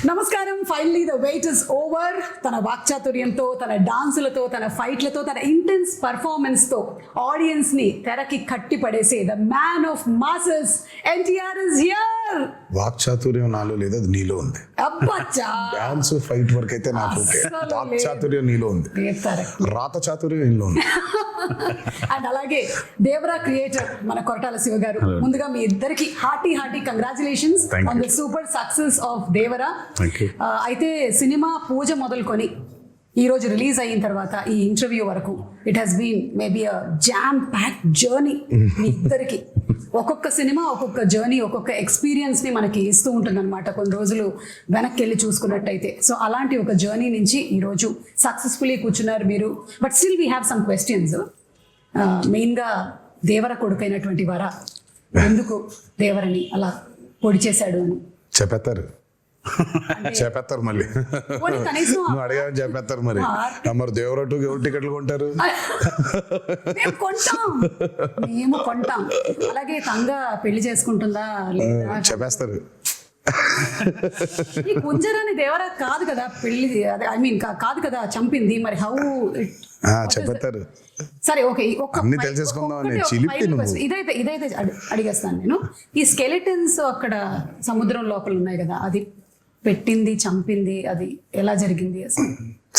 నమస్కారం. Finally the weight is over. తన వాక్చాతుర్యంతో, తన డాన్సులతో, తన ఫైట్లతో, తన ఇంటెన్స్ పర్ఫార్మెన్స్ తో ఆడియన్స్ ని తెరకి కట్టి పడేసే the man of masses NTR is here. వాక్చాతుర్యం నాలో లేదు, అది నీలో ఉంది. అబ్బచ్చా, డాన్స్ ఫైట్ వర్క్ అయితే నాకు ఓకే. వాక్చాతుర్యం నీలో ఉంది, రాత చాతుర్యం నీలో ఉంది. అండ్ అలాగే దేవరా క్రియేటర్ మన కొరటాల శివ గారు, ముందుగా మీ ఇద్దరికి hearty congratulations on the super success of Devara. అయితే సినిమా పూజ మొదలుకొని ఈ రోజు రిలీజ్ అయిన తర్వాత ఈ ఇంటర్వ్యూ వరకు it has been maybe a jam pack journey. మీ ఇద్దరికి ఒక్కొక్క సినిమా ఒక్కొక్క జర్నీ, ఒక్కొక్క ఎక్స్పీరియన్స్ ని మనకి ఇస్తూ ఉంటుంది అనమాట. కొన్ని రోజులు వెనక్కి వెళ్ళి చూసుకున్నట్టయితే. సో అలాంటి ఒక జర్నీ నుంచి ఈ రోజు సక్సెస్ఫుల్లీ కూర్చున్నారు మీరు. But still we have some questions. మెయిన్గా దేవర కొడుకైనటువంటి వర ఎందుకు దేవరని అలా పొడి చేశాడు అని చెప్పేస్తారు మళ్ళీ. నువ్వు అడిగాని చెప్పేస్తారు మరి. మరి దేవరటు ఎవరు టికెట్లు కొంటారు? మేము కొంటాం. అలాగే తంగ పెళ్లి చేసుకుంటుందా చెప్పేస్తారు. ఈ కుంజరాని దేవరా కాదు కదా పెళ్లి, ఐ మీన్ కాదు కదా చంపింది. మరి హౌ చెప్పేస్తారు. సరే ఓకే, అన్ని తెలిసేసుకుందాం. ఇదైతే అడిగేస్తాను నేను. ఈ స్కెలిటన్స్ అక్కడ సముద్రం లోపల ఉన్నాయి కదా, అది పెట్టింది, చంపింది, అది ఎలా జరిగింది అసలు?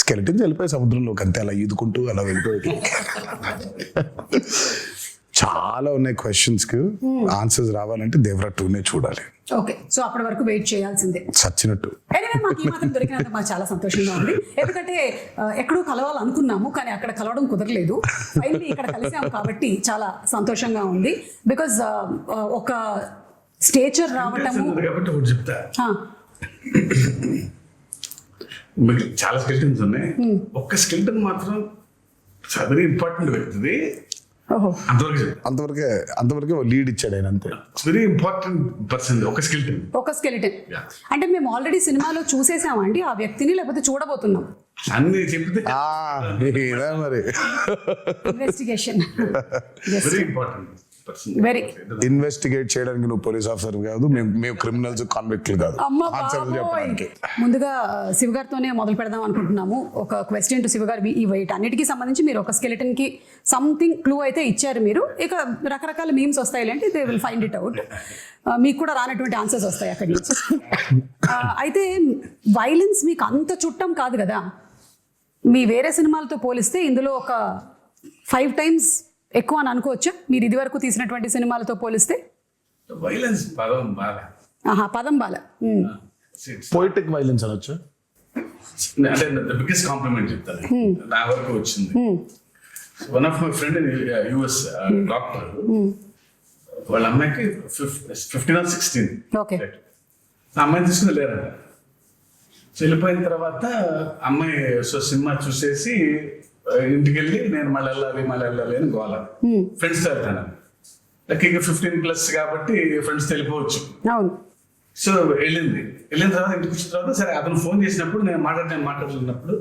స్కెలిటన్స్ వెళ్ళిపోయి సముద్రంలోకి అంతే, అలా ఈదుకుంటూ అలా వెళ్ళిపోయి. చాలా ఉన్నాయి క్వశ్చన్స్ కి ఆన్సర్స్ రావాలంటే దేవరా 2నే చూడాలి. ఓకే, సో అప్పటి వరకు వెయిట్ చేయాల్సిందే చచ్చినట్టు. మాకు ఈ మాత్రం దొరికినందుకు మాకు చాలా సంతోషంగా ఉంది. ఎందుకంటే ఎక్కడో కలవాలనుకున్నాము కానీ అక్కడ కలవడం కుదరలేదు. ఫైనల్లీ ఇక్కడ కలిసాము కాబట్టి చాలా సంతోషంగా ఉంది. బికాజ్ ఒక స్టేచర్ రావటము. మీకు చాలా స్కెల్టన్స్ ఉన్నాయి. ఒక్క స్కెల్టన్ మాత్రం వెరీ ఇంపార్టెంట్ వ్యక్తిది. అంతవరకే లీడ్ ఇచ్చాడు ఆయన, అంతే. వెరీ ఇంపార్టెంట్ పర్సన్ ఒక స్కెలిటన్. అంటే మేము ఆల్రెడీ సినిమాలో చూసేసామండి ఆ వ్యక్తిని, లేకపోతే చూడబోతున్నాం అన్ని చెప్తే మరి. Investigation very important. ఇన్వెస్టిగేట్ చేయడానికి నువ్వు పోలీస్ ఆఫీసర్ కాదు, మేము క్రిమినల్స్, కాన్విక్ట్లు కాదు. ముందుగా శివ గారితోనే మొదలు పెడదాం అనుకుంటున్నాము. ఒక క్వశ్చన్ టు శివ గారు. ఈ వెయిట్ అన్నిటికీ సంబంధించి మీరు ఒక స్కెలిటన్ కి సంథింగ్ క్లూ అయితే ఇచ్చారు మీరు. ఇక రకరకాల మీమ్స్ వస్తాయి అంటే they will find it out. మీకు కూడా రానటువంటి ఆన్సర్స్ వస్తాయి అక్కడి నుంచి. అయితే వైలెన్స్ మీకు అంత చుట్టం కాదు కదా. మీ వేరే సినిమాలతో పోలిస్తే ఇందులో ఒక 5 times ఎక్కువ అని అనుకోవచ్చా మీరు ఇది వరకు తీసినటువంటి సినిమాలతో పోలిస్తే? వైలెన్స్ పదం బాల పోయిటిక్ వైలెన్స్ అనొచ్చు. అంటే బిగ్గెస్ట్ కాంప్లిమెంట్ చెప్తాను నా వరకు వచ్చింది. One of my friend US doctor, వాళ్ళ అమ్మాయికి 15 or 16. ఆ అమ్మాయిని తీసుకుని లేరంట. వెళ్ళిపోయిన తర్వాత అమ్మాయి సినిమా చూసేసి ఇంటికి వెళ్ళి నేను మళ్ళీ వెళ్ళాలి అని గోల. ఫ్రెండ్స్తో వెళ్తాను. లక్కీగా 15+ కాబట్టి ఫ్రెండ్స్ వెళ్ళిపోవచ్చు. సో వెళ్ళిన తర్వాత ఇంటికి వచ్చిన తర్వాత సరే అతను ఫోన్ చేసినప్పుడు నేను మాట్లాడుతున్నప్పుడు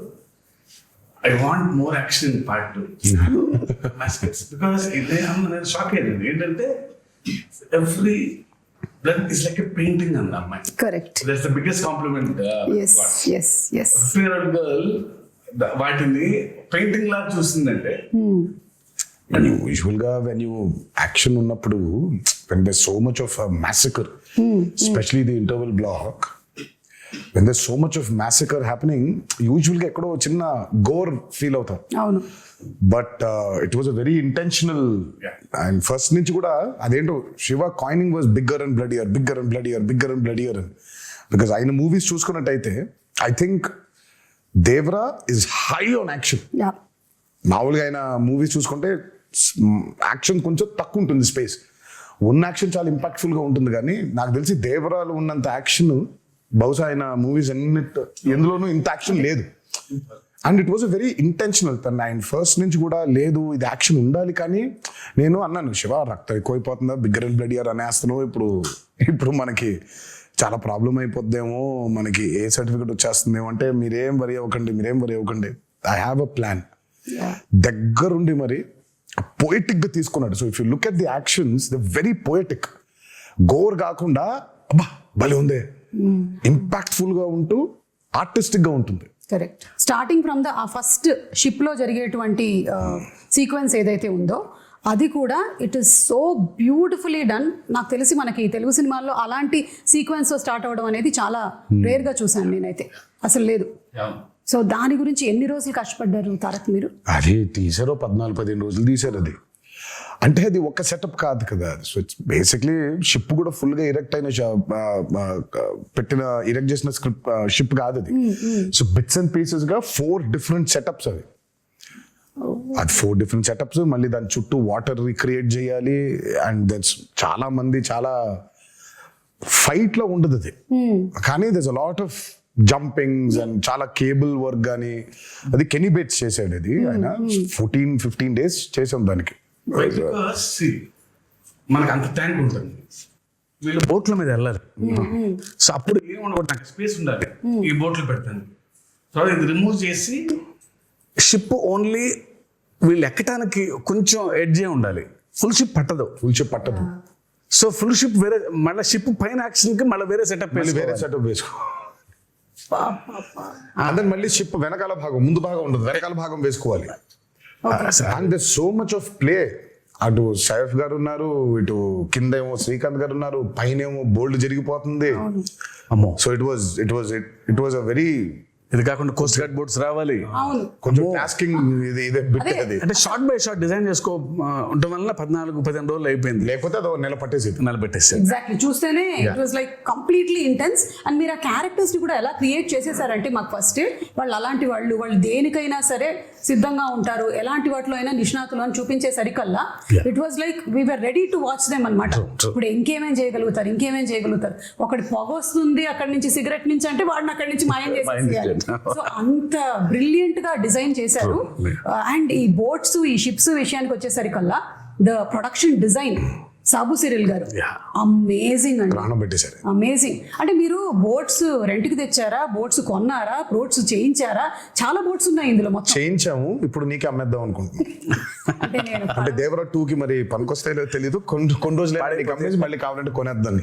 I want more action in part 2. Because నేను షాక్ అయ్యింది. ఏంటంటే every blood is like a painting అంది అమ్మాయి. Correct. That's the biggest compliment. 15-year-old girl వాటిని పెయింటింగ్ లా చూసిందంటే. యూజువల్ గా వెన్ యూ యాక్షన్ ఉన్నప్పుడు when there's so much of a massacre, especially the interval block, when there's so much of massacre happening, usually ekkado chinna gore feel అవుతాం. అవును. But it was a very intentional. And first నుంచి కూడా అదేంటో Siva coining was bigger and bloodier because ఆయన movies చూసుకున్నట్టయితే I think Devara is high on action. మామూలుగా ఆయన movies చూసుకుంటే యాక్షన్ కొంచెం తక్కువ ఉంటుంది, స్పేస్ ఉన్న యాక్షన్ చాలా ఇంపాక్ట్ఫుల్ గా ఉంటుంది. కానీ నాకు తెలిసి దేవరాలు ఉన్నంత యాక్షన్ బహుశా ఆయన మూవీస్ ఎందులోనూ ఇంత యాక్షన్ లేదు. And it was a very intentional. ఆయన ఫస్ట్ నుంచి కూడా లేదు ఇది యాక్షన్ ఉండాలి. కానీ నేను అన్నాను, శివ రక్తం ఎక్కువైపోతుందా, బిగ్గర్ అండ్ బ్లడియర్ అనేస్తాను, ఇప్పుడు మనకి చాలా ప్రాబ్లం అయిపోద్దేమో, మనకి ఏ సర్టిఫికెట్ వచ్చేస్తుందేమో అంటే మీరేం వరి అవ్వకండి, ఐ హ్యావ్ అ ప్లాన్. దగ్గరుండి మరి పోయిటిక్ గా తీసుకున్నాడు. So if you look at the actions the very poetic. Gore కాకుండా అబ్బా భలే ఉందే ఇంపాక్ట్ఫుల్ గా ఉంటూ ఆర్టిస్టిక్ గా ఉంటుంది. Correct. Starting from the first ship లో జరిగేటువంటి సీక్వెన్స్ ఏదైతే ఉందో అది కూడా it is so beautifully done. నాకు తెలిసి మనకి తెలుగు సినిమాల్లో అలాంటి సీక్వెన్స్ స్టార్ట్ అవ్వడం అనేది చాలా రేర్ గా చూసాను నేనైతే, అసలు లేదు. సో దాని గురించి ఎన్ని రోజులు కష్టపడ్డారు తారక్ మీరు? అది తీసారో 14-15 రోజులు తీసారు. అది అంటే అది ఒక సెటప్ కాదు కదా. సో ఇట్స్ బేసిక్లీ షిప్ కూడా ఫుల్ గా ఇరెక్ట్ అయిన ఇరెక్ట్ చేసిన స్క్రిప్ట్ షిప్ కాదు అది. సో బిట్స్ అండ్ పీసెస్ గా 4 డిఫరెంట్ సెటప్స్ అవి. అది 4 డిఫరెంట్ సెటప్స్, మళ్ళీ దాని చుట్టూ వాటర్ రిక్రియేట్ చేయాలి. అండ్ దట్స్ చాలా మంది చాలా ఫైట్ లో ఉండదు అది, కానీ that's a lot of jumpings and చాలా కేబుల్ వర్క్ కానీ. అది కెనీ బేట్స్ చేసాడు అది, ఆయన 14-15 days చేసాం దానికి. మనకు అంత ట్యాంక్ ఉంటుంది, వీళ్ళు బోట్ల మీద వెళ్ళాలి. సో అప్పుడు ఏమన్నా నాకు స్పేస్ ఉండాలి ఈ బోట్లు పెడతాను. సో ఇది రిమూవ్ చేసి షిప్ ఓన్లీ వీళ్ళు ఎక్కడానికి కొంచెం ఎడ్జే ఉండాలి. ఫుల్ షిప్ పట్టదు. సో ఫుల్ షిప్ వేరే, మళ్ళీ షిప్ పైన యాక్షన్ కి మళ్ళీ వేరే సెటప్ వేసుకో. అదే మళ్ళీ షిప్ వెనకాల భాగం, ముందు భాగం ఉండదు, వెనకాల భాగం వేసుకోవాలి. And there so much of play. అటు సైఫ్ గారు ఉన్నారు, ఇటు కింద ఏమో శ్రీకాంత్ గారు ఉన్నారు, పైన ఏమో బోల్డ్ జరిగిపోతుంది. అమ్మో. So it was a very, ఇది కాకుండా కోస్ట్ గార్డ్ బోట్స్ రావాలి, కొంచెం టాస్కింగ్ ఇదే బిట్ అది. అంటే షార్ట్ బై షార్ట్ డిజైన్ చేసుకో ఉండడం వల్ల 14-15 రోజులు అయిపోయింది. లేకపోతే అది నెల పట్టేసి. ఎగ్జాక్ట్లీ. చూస్తేనే it was like completely intense. And మీరు ఆ క్యారెక్టర్స్ ని కూడా ఎలా క్రియేట్ చేసేసారంటే మాకు ఫస్ట్ వాళ్ళు అలాంటి వాళ్ళు దేనికైనా సరే సిద్ధంగా ఉంటారు, ఎలాంటి వాటిలో అయినా నిష్ణాతులు అని చూపించే సరికల్లా it was like we were ready to watch them అనమాట. ఇప్పుడు ఇంకేమేం చేయగలుగుతారు. ఒకటి పొగ వస్తుంది అక్కడి నుంచి, సిగరెట్ నుంచి అంటే వాడిని అక్కడి నుంచి మాయం చేసేయాలి. సో అంత బ్రిలియంట్ గా డిజైన్ చేశారు. అండ్ ఈ బోట్స్, ఈ షిప్స్ విషయానికి వచ్చేసరికల్లా the production design Sabu Cyril గారు అమేజింగ్ అండి, అమేజింగ్. అంటే మీరు బోట్స్ రెంట్ కి తెచ్చారా, బోట్స్ కొన్నారా, బోట్స్ చేయించారా? చాలా బోట్స్ ఉన్నాయి ఇందులో. మొత్తం చేయించాము, ఇప్పుడు నీకే అమ్మేద్దాం అనుకుంటున్నాం. అంటే దేవరా 2 కి మరి పనికొస్తాయో తెలియదు, కొన్ని రోజులు అమ్మేసి మళ్ళీ కావాలంటే కొనేద్దాం.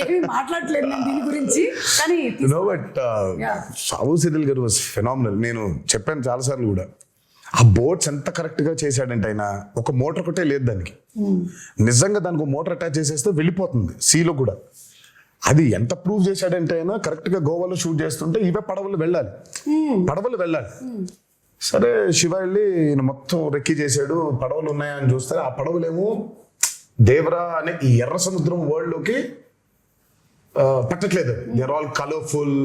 ఏమి మాట్లాడలేదు నేను దీని గురించి, కానీ బట్ సాబు సిరిల్ గారు వాజ్ ఫెనామినల్. నేను చెప్పాను చాలా సార్లు కూడా, ఆ బోట్స్ ఎంత కరెక్ట్ గా చేశాడంటే ఆయన ఒక మోటార్ ఒకటే లేదు దానికి. నిజంగా దానికి ఒక మోటార్ అటాచ్ చేసేస్తే వెళ్ళిపోతుంది సీలో కూడా. అది ఎంత ప్రూవ్ చేశాడంటే ఆయన కరెక్ట్ గా గోవాలో షూట్ చేస్తుంటే ఇవే పడవలు వెళ్ళాలి. సరే శివ వెళ్ళి ఈయన మొత్తం రెక్కి చేశాడు, పడవలు ఉన్నాయా అని చూస్తే ఆ పడవలేమో దేవరా అనే ఈ ఎర్ర సముద్రం వరల్డ్ లోకి పట్టట్లేదు. దే ఆర్ ఆల్ కలర్ఫుల్,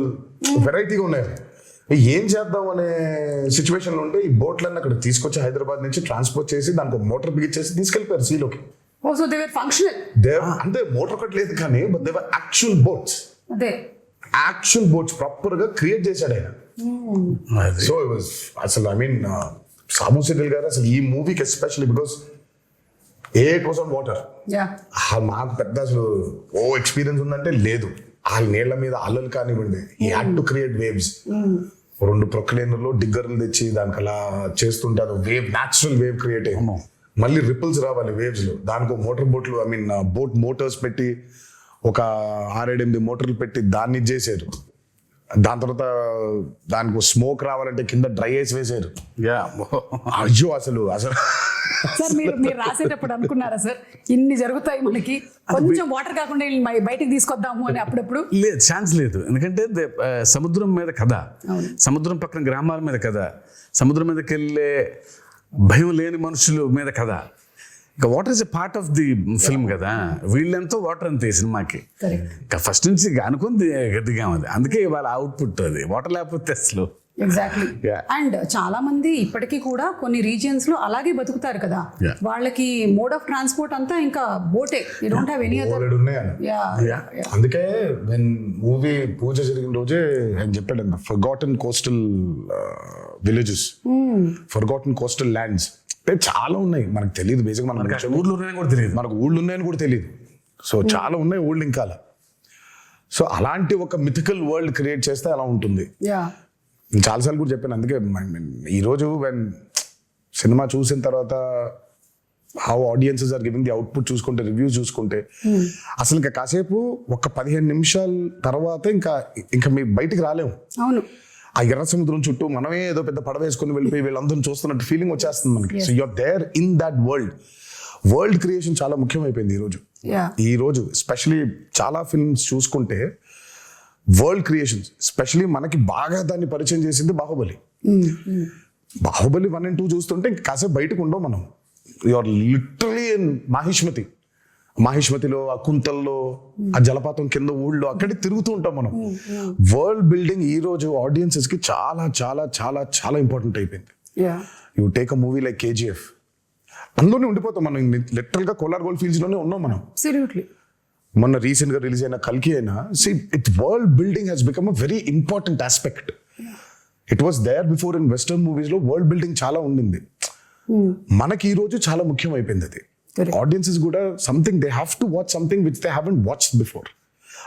వెరైటీగా ఉన్నాయి. ఏం చేద్దాం అనే సిచ్యువేషన్ లో ఉంటే ఈ బోట్లన్నీ అక్కడ తీసుకొచ్చి హైదరాబాద్ నుంచి ట్రాన్స్పోర్ట్ చేసి దానికి మోటార్ బిగించేసి తీసుకెళ్లిపోయారు సీలోకి. అంటే మోటార్ ఒకటి లేదు కానీ యాక్చువల్ బోట్స్ ప్రాపర్ గా క్రియేట్ చేశాడు ఆయన. సో అసలు ఐ మీన్ సాబు సిరిల్ గారు అసలు ఈ మూవీకి especially because it was on water. మాకు పెద్ద అసలు ఎక్స్పీరియన్స్ ఉందంటే లేదు. ఆ నీళ్ల మీద అల్లలు కానివ్వండి, ఈ హ్యాడ్ టు క్రియేట్ వేవ్స్. 2 ప్రొక్లైనర్లు డిగ్గర్లు తెచ్చి దానికి అలా చేస్తుంటే అది వేవ్, న్యాచురల్ వేవ్ క్రియేట్ అయ్యి మళ్ళీ రిపుల్స్ రావాలి వేవ్స్ లో. దానికి బోట్లు ఐ మీన్ బోట్ మోటార్స్ పెట్టి ఒక 6-8 మోటార్లు పెట్టి దాన్ని చేశారు. దాని తర్వాత దానికి స్మోక్ రావాలంటే కింద డ్రై ఐస్ వేసారు. అయ్యో అసలు సార్ మీరు రాసేటప్పుడు అనుకున్నారా సార్ ఇన్ని జరుగుతాయి మనకి, కొంచెం వాటర్ కాకుండా బయటికి తీసుకొద్దాము అని? అప్పుడప్పుడు లేదు, ఛాన్స్ లేదు. ఎందుకంటే సముద్రం మీద కథ, సముద్రం పక్కన గ్రామాల మీద కథ, సముద్రం మీదకి వెళ్ళే భయం లేని మనుషుల మీద కథ. ఇంకా water is a part of the film కదా. వీళ్ళెంతో వాటర్ అంతే సినిమాకి. ఇంకా ఫస్ట్ నుంచి అనుకుంది గట్టిగా ఉంది, అందుకే వాళ్ళ అవుట్పుట్ అది. వాటర్ లేకపోతే అసలు ఎగ్జాక్ట్లీ. అండ్ చాలా మంది ఇప్పటికీ కూడా కొన్ని రీజియన్స్ లో అలాగే బతుకుతారు కదా, వాళ్ళకి మోడ్ ఆఫ్ ట్రాన్స్పోర్ట్ అంతా ఇంకా బోటే. You don't have any other. అందుకే మూవీ పూజ జరిగిన రోజే ఆయన చెప్పాడు, forgotten coastal villages, forgotten coastal lands అంటే చాలా ఉన్నాయి, మనకు తెలియదు. బేసిక్ మనకు ఊళ్ళో ఉన్నాయని కూడా తెలియదు, మనకు ఊళ్ళు ఉన్నాయని కూడా తెలియదు. సో చాలా ఉన్నాయి ఊళ్ళు ఇంకా. సో అలాంటి ఒక మిథికల్ వరల్డ్ క్రియేట్ చేస్తే అలా ఉంటుంది. చాలాసార్లు కూడా చెప్పాను. అందుకే ఈరోజు సినిమా చూసిన తర్వాత how audiences are giving the output చూసుకుంటే, రివ్యూస్ చూసుకుంటే, అసలు ఇంకా కాసేపు ఒక 15 నిమిషాల తర్వాత ఇంకా మీ బయటికి రాలేము. అవును, ఆ ఎర్ర సముద్రం చుట్టూ మనమే ఏదో పెద్ద పడవ వేసుకుని వెళ్ళిపోయి వీళ్ళందరూ చూస్తున్నట్టు ఫీలింగ్ వచ్చేస్తుంది మనకి. So you're there in that world creation చాలా ముఖ్యమైపోయింది ఈ రోజు ఎస్పెషలీ చాలా ఫిల్మ్స్ చూసుకుంటే వరల్డ్ క్రియేషన్స్, ఎస్పెషలీ మనకి బాగా దాన్ని పరిచయం చేసింది బాహుబలి. బాహుబలి 1 and 2 చూస్తుంటే ఇంకా కాసేపు బయటకు ఉండవు మనం. యూఆర్ లిటరలీ ఇన్ మాహిష్మతిలో, ఆ కుంతల్లో, ఆ జలపాతం కింద ఊళ్ళో అక్కడే తిరుగుతూ ఉంటాం మనం. వరల్డ్ బిల్డింగ్ ఈ రోజు ఆడియన్సెస్ కి చాలా చాలా చాలా చాలా ఇంపార్టెంట్ అయిపోయింది. You take a movie like KGF, అందులోనే ఉండిపోతాం మనం. లిటరల్ గా కోలార్ గోల్డ్ ఫీల్డ్స్ లోనే ఉన్నాం మనం. మొన్న రీసెంట్ గా రిలీజ్ అయిన కల్కి అయినా, world building has become a very important aspect. It was there before in western movies లో వరల్డ్ బిల్డింగ్ చాలా ఉండింది. మనకి ఈ రోజు చాలా ముఖ్యం అయిపోయింది అది. ఆడియన్సెస్ కూడా something they have to watch something which they haven't watched before.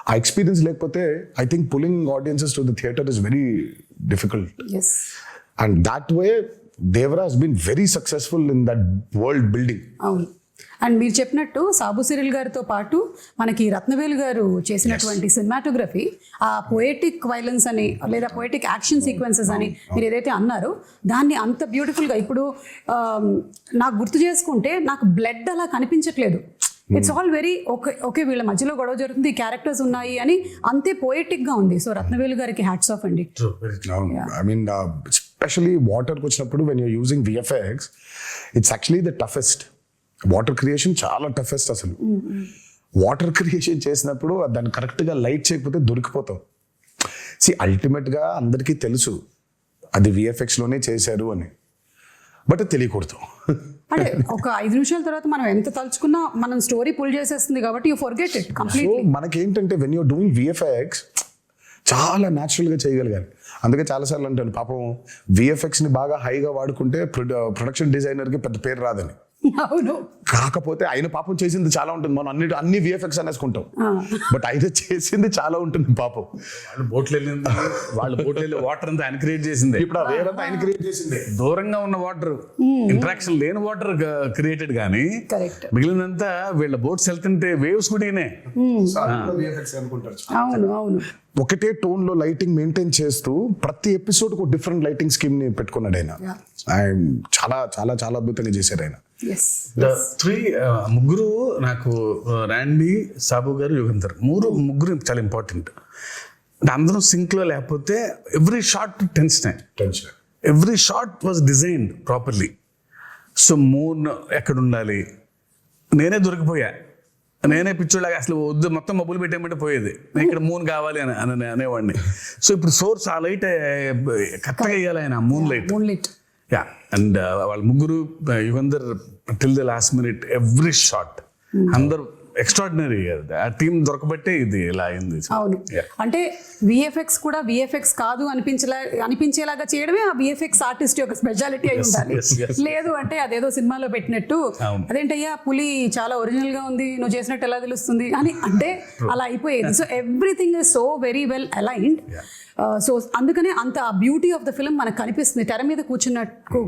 ఆ ఎక్స్పీరియన్స్ లేకపోతే I think pulling audiences to the theatre is very difficult. And that way Devara has been very successful in that world building. అవును, and మీరు చెప్పినట్టు Sabu Cyril గారితో పాటు మనకి రత్నవేలు గారు చేసినటువంటి సినిమాటోగ్రఫీ, ఆ పొయెటిక్ వైలెన్స్ అని లేదా పొయెటిక్ యాక్షన్ సీక్వెన్సెస్ అని మీరు ఏదైతే అన్నారో దాన్ని అంత బ్యూటిఫుల్గా ఇప్పుడు నాకు గుర్తు చేసుకుంటే నాకు బ్లడ్ అలా కనిపించట్లేదు. ఇట్స్ ఆల్ వెరీ ఓకే వీళ్ళ మధ్యలో గొడవ జరుగుతుంది, క్యారెక్టర్స్ ఉన్నాయి అని అంతే పోయెటిక్ గా ఉంది. సో రత్నవేలు గారికి హ్యాట్స్ ఆఫ్ అండి. ఐ మీన్ ఎస్పెషలీ వాటర్కి వచ్చినప్పుడు when you're using VFX, it's actually the toughest. Water creation చాలా టఫెస్ట్. అసలు వాటర్ క్రియేషన్ చేసినప్పుడు దాన్ని కరెక్ట్గా లైట్ చేయకపోతే దొరికిపోతాం. అల్టిమేట్ గా అందరికీ తెలుసు అది VFX లోనే చేశారు అని, బట్ తెలియకూడదు. అంటే ఒక 5 నిమిషాల తర్వాత మనం ఎంత తలుచుకున్నా మనం స్టోరీ పుల్ చేసేస్తుంది కాబట్టి you forget it completely. So మనకేంటంటే వెన్ యూర్ డూయింగ్ VFX చాలా న్యాచురల్ గా చేయగలిగాలి. అందుకే చాలాసార్లు అంటాను పాపం VFX ని బాగా హైగా వాడుకుంటే ప్రొడక్షన్ డిజైనర్ కి పెద్ద పేరు రాదని. అవును, కాకపోతే ఆయన పాపం చేసింది చాలా ఉంటుంది. మనం అన్ని VFX అనేసుకుంటాం, బట్ ఆయన చేసింది చాలా ఉంటుంది పాపం. వాళ్ళ బోట్లు వాటర్ అంతా ఆయన క్రియేట్ చేసింది. ఇప్పుడు ఆ వేర్ అంతా ఆయన క్రియేట్ చేసింది. దూరంగా ఉన్న వాటర్, ఇంటరాక్షన్ లేని వాటర్ క్రియేటెడ్ కానీ మిగిలినంతా వీళ్ళ బోట్స్ వెళ్తుంటే వేవ్స్ కూడా అవును. ఒకటే టోన్ లో లైటింగ్ మెయింటైన్ చేస్తూ ప్రతి ఎపిసోడ్ కు డిఫరెంట్ లైటింగ్ స్కీమ్ ని పెట్టుకున్నాడు ఆయన. చాలా చాలా చాలా అద్భుతంగా చేశారు ఆయన. ముగ్గురు నాకు రాండీ, సాబు గారు, యుగంధర్ ముగ్గురు చాలా ఇంపార్టెంట్. అంటే అందరూ సింక్ లో లేకపోతే every shot tension, every shot was designed properly. So moon ఎక్కడ ఉండాలి, నేనే దొరికిపోయా, నేనే పిచ్చోళ్ళగా అసలు వద్దు మొత్తం మబ్బులు పెట్టేయమంటే పోయేది, నేను ఇక్కడ మూన్ కావాలి అని అనేవాడిని. సో ఇప్పుడు సోర్స్ ఆ లైట్ కరెక్ట్గా వేయాలి ఆయన, మూన్ లైట్. యా, అండ్ వాళ్ళ ముగ్గురు, Yugandhar till the last minute every shot, అందరు ఎక్స్ట్రాడినరీ. ఆ టీం దొరకబట్టే ఇది ఇలా అయింది. అవును, అంటే VFX కూడా VFX కాదు అనిపించేలాగా చేయడమే ఆ VFX ఆర్టిస్ట్ యొక్క స్పెషాలిటీ అయి ఉండాలి. లేదు అంటే అదేదో సినిమాలో పెట్టినట్టు అదేంటయ్యా పులి చాలా ఒరిజినల్ గా ఉంది, నువ్వు చేసినట్టు ఎలా తెలుస్తుంది అని అంటే అలా అయిపోయేది. So everything is so very well aligned. So అందుకనే అంత ఆ బ్యూటీ ఆఫ్ ద ఫిల్మ్ మనకు కనిపిస్తుంది. తెర మీద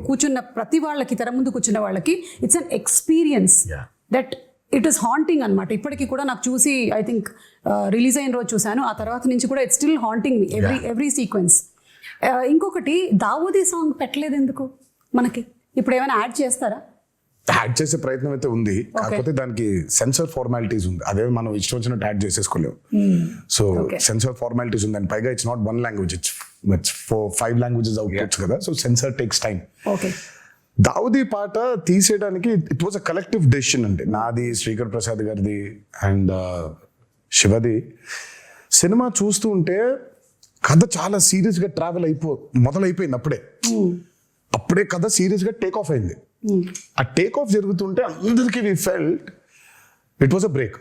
కూర్చున్న ప్రతి వాళ్ళకి, తెర ముందు కూర్చున్న వాళ్ళకి it's an experience that it is haunting అనమాట. ఇప్పటికీ కూడా నాకు చూసి ఐ థింక్ రిలీజ్ అయిన రోజు చూశాను, ఆ తర్వాత నుంచి కూడా it's still haunting me every sequence. ఇంకొకటి దావూదీ సాంగ్ పెట్టలేదు ఎందుకు మనకి? ఇప్పుడు ఏమైనా యాడ్ చేస్తారా? యాడ్ చేసే ప్రయత్నం అయితే ఉంది, కాకపోతే దానికి సెన్సర్ ఫార్మాలిటీస్ ఉంది. అదే మనం ఇష్టం వచ్చినట్టు యాడ్ చేసేసుకోలేము. సో సెన్సర్ ఫార్మాలిటీస్ ఉంది, అండ్ పైగా it's not 1 language, it's 5 languages outputs కదా. So censor takes time. Daavudi పాట తీసేయడానికి it was a collective decision అండి. నాది, శ్రీకర్ ప్రసాద్ గారిది అండ్ శివది. సినిమా చూస్తూ ఉంటే కథ చాలా సీరియస్ గా ట్రావెల్ మొదలైపోయింది. అప్పుడే కథ సీరియస్ గా టేక్ ఆఫ్ అయింది. ఆ టేక్ ఆఫ్ జరుగుతుంటే అందరికీ we felt it was a break.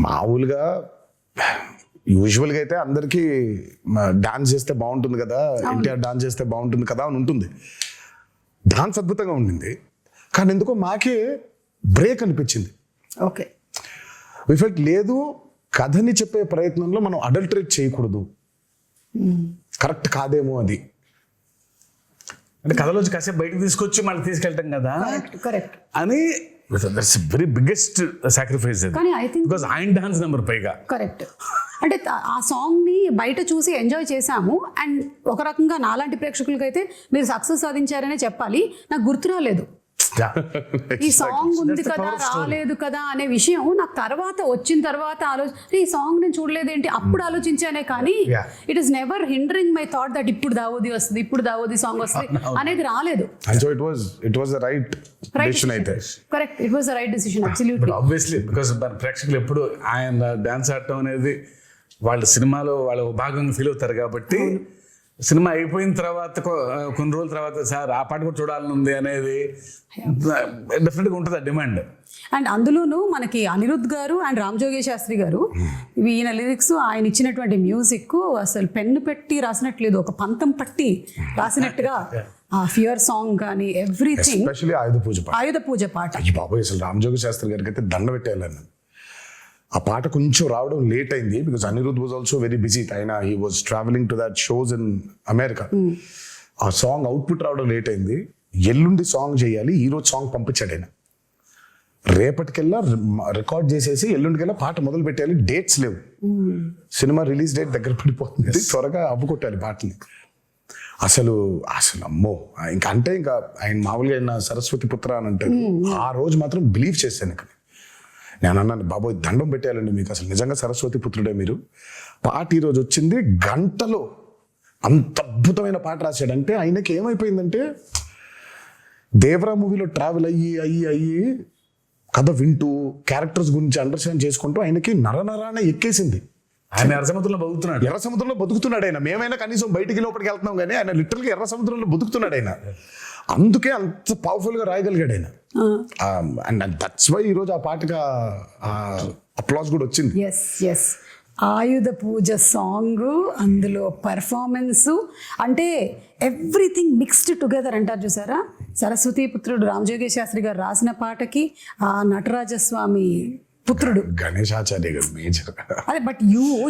మామూలుగా యూజువల్గా అయితే అందరికీ డాన్స్ చేస్తే బాగుంటుంది కదా, ఎన్టీఆర్ డాన్స్ చేస్తే బాగుంటుంది కదా అని ఉంటుంది. డాన్స్ అద్భుతంగా ఉండింది, కానీ ఎందుకో మాకే బ్రేక్ అనిపించింది. వి ఫెల్ట్ లేదు, కథని చెప్పే ప్రయత్నంలో మనం అడల్టరేట్ చేయకూడదు, కరెక్ట్ కాదేమో అది. అంటే కథలోంచి కాసేపు బయటకు తీసుకొచ్చి మళ్ళీ తీసుకెళ్ళటం కదా కరెక్ట్. అని దట్స్ వెరీ బిగ్గెస్ట్ సాక్రిఫైస్ కానీ I think- బికాస్ ఆయన డాన్స్ నెంబర్ పైగా కరెక్ట్. అంటే ఆ సాంగ్ ని బయట చూసి ఎంజాయ్ చేశాము. అండ్ ఒక రకంగా నాలాంటి ప్రేక్షకులకైతే మీరు సక్సెస్ సాధించారనే చెప్పాలి. నాకు గుర్తు రాలేదు ఈ సాంగ్ ఉంది That's the కదా, power of story. రాలేదు కదా అనే విషయం నాకు తర్వాత వచ్చిన తర్వాత ఈ సాంగ్ నేను చూడలేదేంటి అప్పుడు ఆలోచించానే కానీ Yeah. It is never hindering my thought that ఇప్పుడు దావోది వస్తుంది, ఇప్పుడు దావోది సాంగ్ వస్తుంది అనేది రాలేదు. And so it was the right decision అయితే. Correct, it was the right decision absolutely. Obviously because ప్రేక్షకులు ఎప్పుడు ఆయన డాన్స్ ఆడటం అనేది వాళ్ళు సినిమాలో వాళ్ళ భాగంగా ఫీల్ అవుతారు కాబట్టి సినిమా అయిపోయిన తర్వాత కొన్ని రోజుల తర్వాత సార్ ఆ పాట కూడా చూడాలని ఉంది అనేది డెఫినెట్గా ఉంటుంది ఆ డిమాండ్. అండ్ అందులోనూ మనకి అనిరుద్ధ్ గారు అండ్ రామ్ జోగి శాస్త్రి గారు ఈయన లిరిక్స్, ఆయన ఇచ్చినటువంటి మ్యూజిక్ అసలు పెన్ను పెట్టి రాసినట్లేదు, ఒక పంతం పట్టి రాసినట్టుగా ఆ ఫియర్ సాంగ్ కానీ ఎవ్రీథింగ్. ఎస్పెషల్లీ ఆయుధ పూజ పాట. పాట బాబాయ్ అసలు రామజోగి శాస్త్రి గారికి అయితే దండ పెట్టేయాలని. ఆ పాట కొంచెం రావడం లేట్ అయింది because Anirudh was also very busy. ఆయన he was travelling to that shows in America. ఆ సాంగ్ అవుట్పుట్ రావడం లేట్ అయింది. ఎల్లుండి సాంగ్ చేయాలి, ఈ రోజు సాంగ్ పంపించాడు ఆయన. రేపటికెల్లా రికార్డ్ చేసేసి ఎల్లుండికెల్లా పాట మొదలు పెట్టాలి. డేట్స్ లేవు, సినిమా రిలీజ్ డేట్ దగ్గర పడిపోతుంది, త్వరగా అవ్వకొట్టాలి పాటని. అసలు అమ్మో ఇంకా అంటే ఇంకా ఆయన మామూలుగా ఆయన సరస్వతి పుత్ర అని అంటారు. ఆ రోజు మాత్రం బిలీవ్ చేశాను. ఇక్కడ నేను అన్నాను, బాబోయ్ దండం పెట్టేయాలండి మీకు, అసలు నిజంగా సరస్వతి పుత్రుడే మీరు. పాట ఈరోజు వచ్చింది, గంటలో అంత అద్భుతమైన పాట రాశాడంటే ఆయనకి ఏమైపోయిందంటే దేవరా మూవీలో ట్రావెల్ అయ్యి కథ వింటూ క్యారెక్టర్స్ గురించి అండర్స్టాండ్ చేసుకుంటూ ఆయనకి నరనరాన ఎక్కేసింది. ఆయన ఎర్ర సముద్రంలో బతుకుతున్నాడు. ఎర్ర సముద్రంలో బతుకుతున్నాడు ఆయన. మేమైనా కనీసం బయటికి లోపలికి వెళ్తున్నాం కానీ ఆయన లిటరల్గా ఎర్ర సముద్రంలో బతుకుతున్నాడు ఆయన. అందుకే అంత పవర్ఫుల్ గా రాయగలిగాడు ఆయన. అండ్ దట్స్ వై ఈరోజు ఆ పాటగా అప్లాస్ కూడా వచ్చింది. ఎస్ ఎస్ ఆయుధ పూజ సాంగ్, అందులో పర్ఫార్మెన్స్, అంటే ఎవ్రీథింగ్ మిక్స్డ్ టుగెదర్ అంటారు చూసారా. సరస్వతి పుత్రుడు రామజోగి శాస్త్రి గారు రాసిన పాటకి ఆ నటరాజస్వామి పుత్రుడు గణేశాచార్య గారు మేజర్. అదే but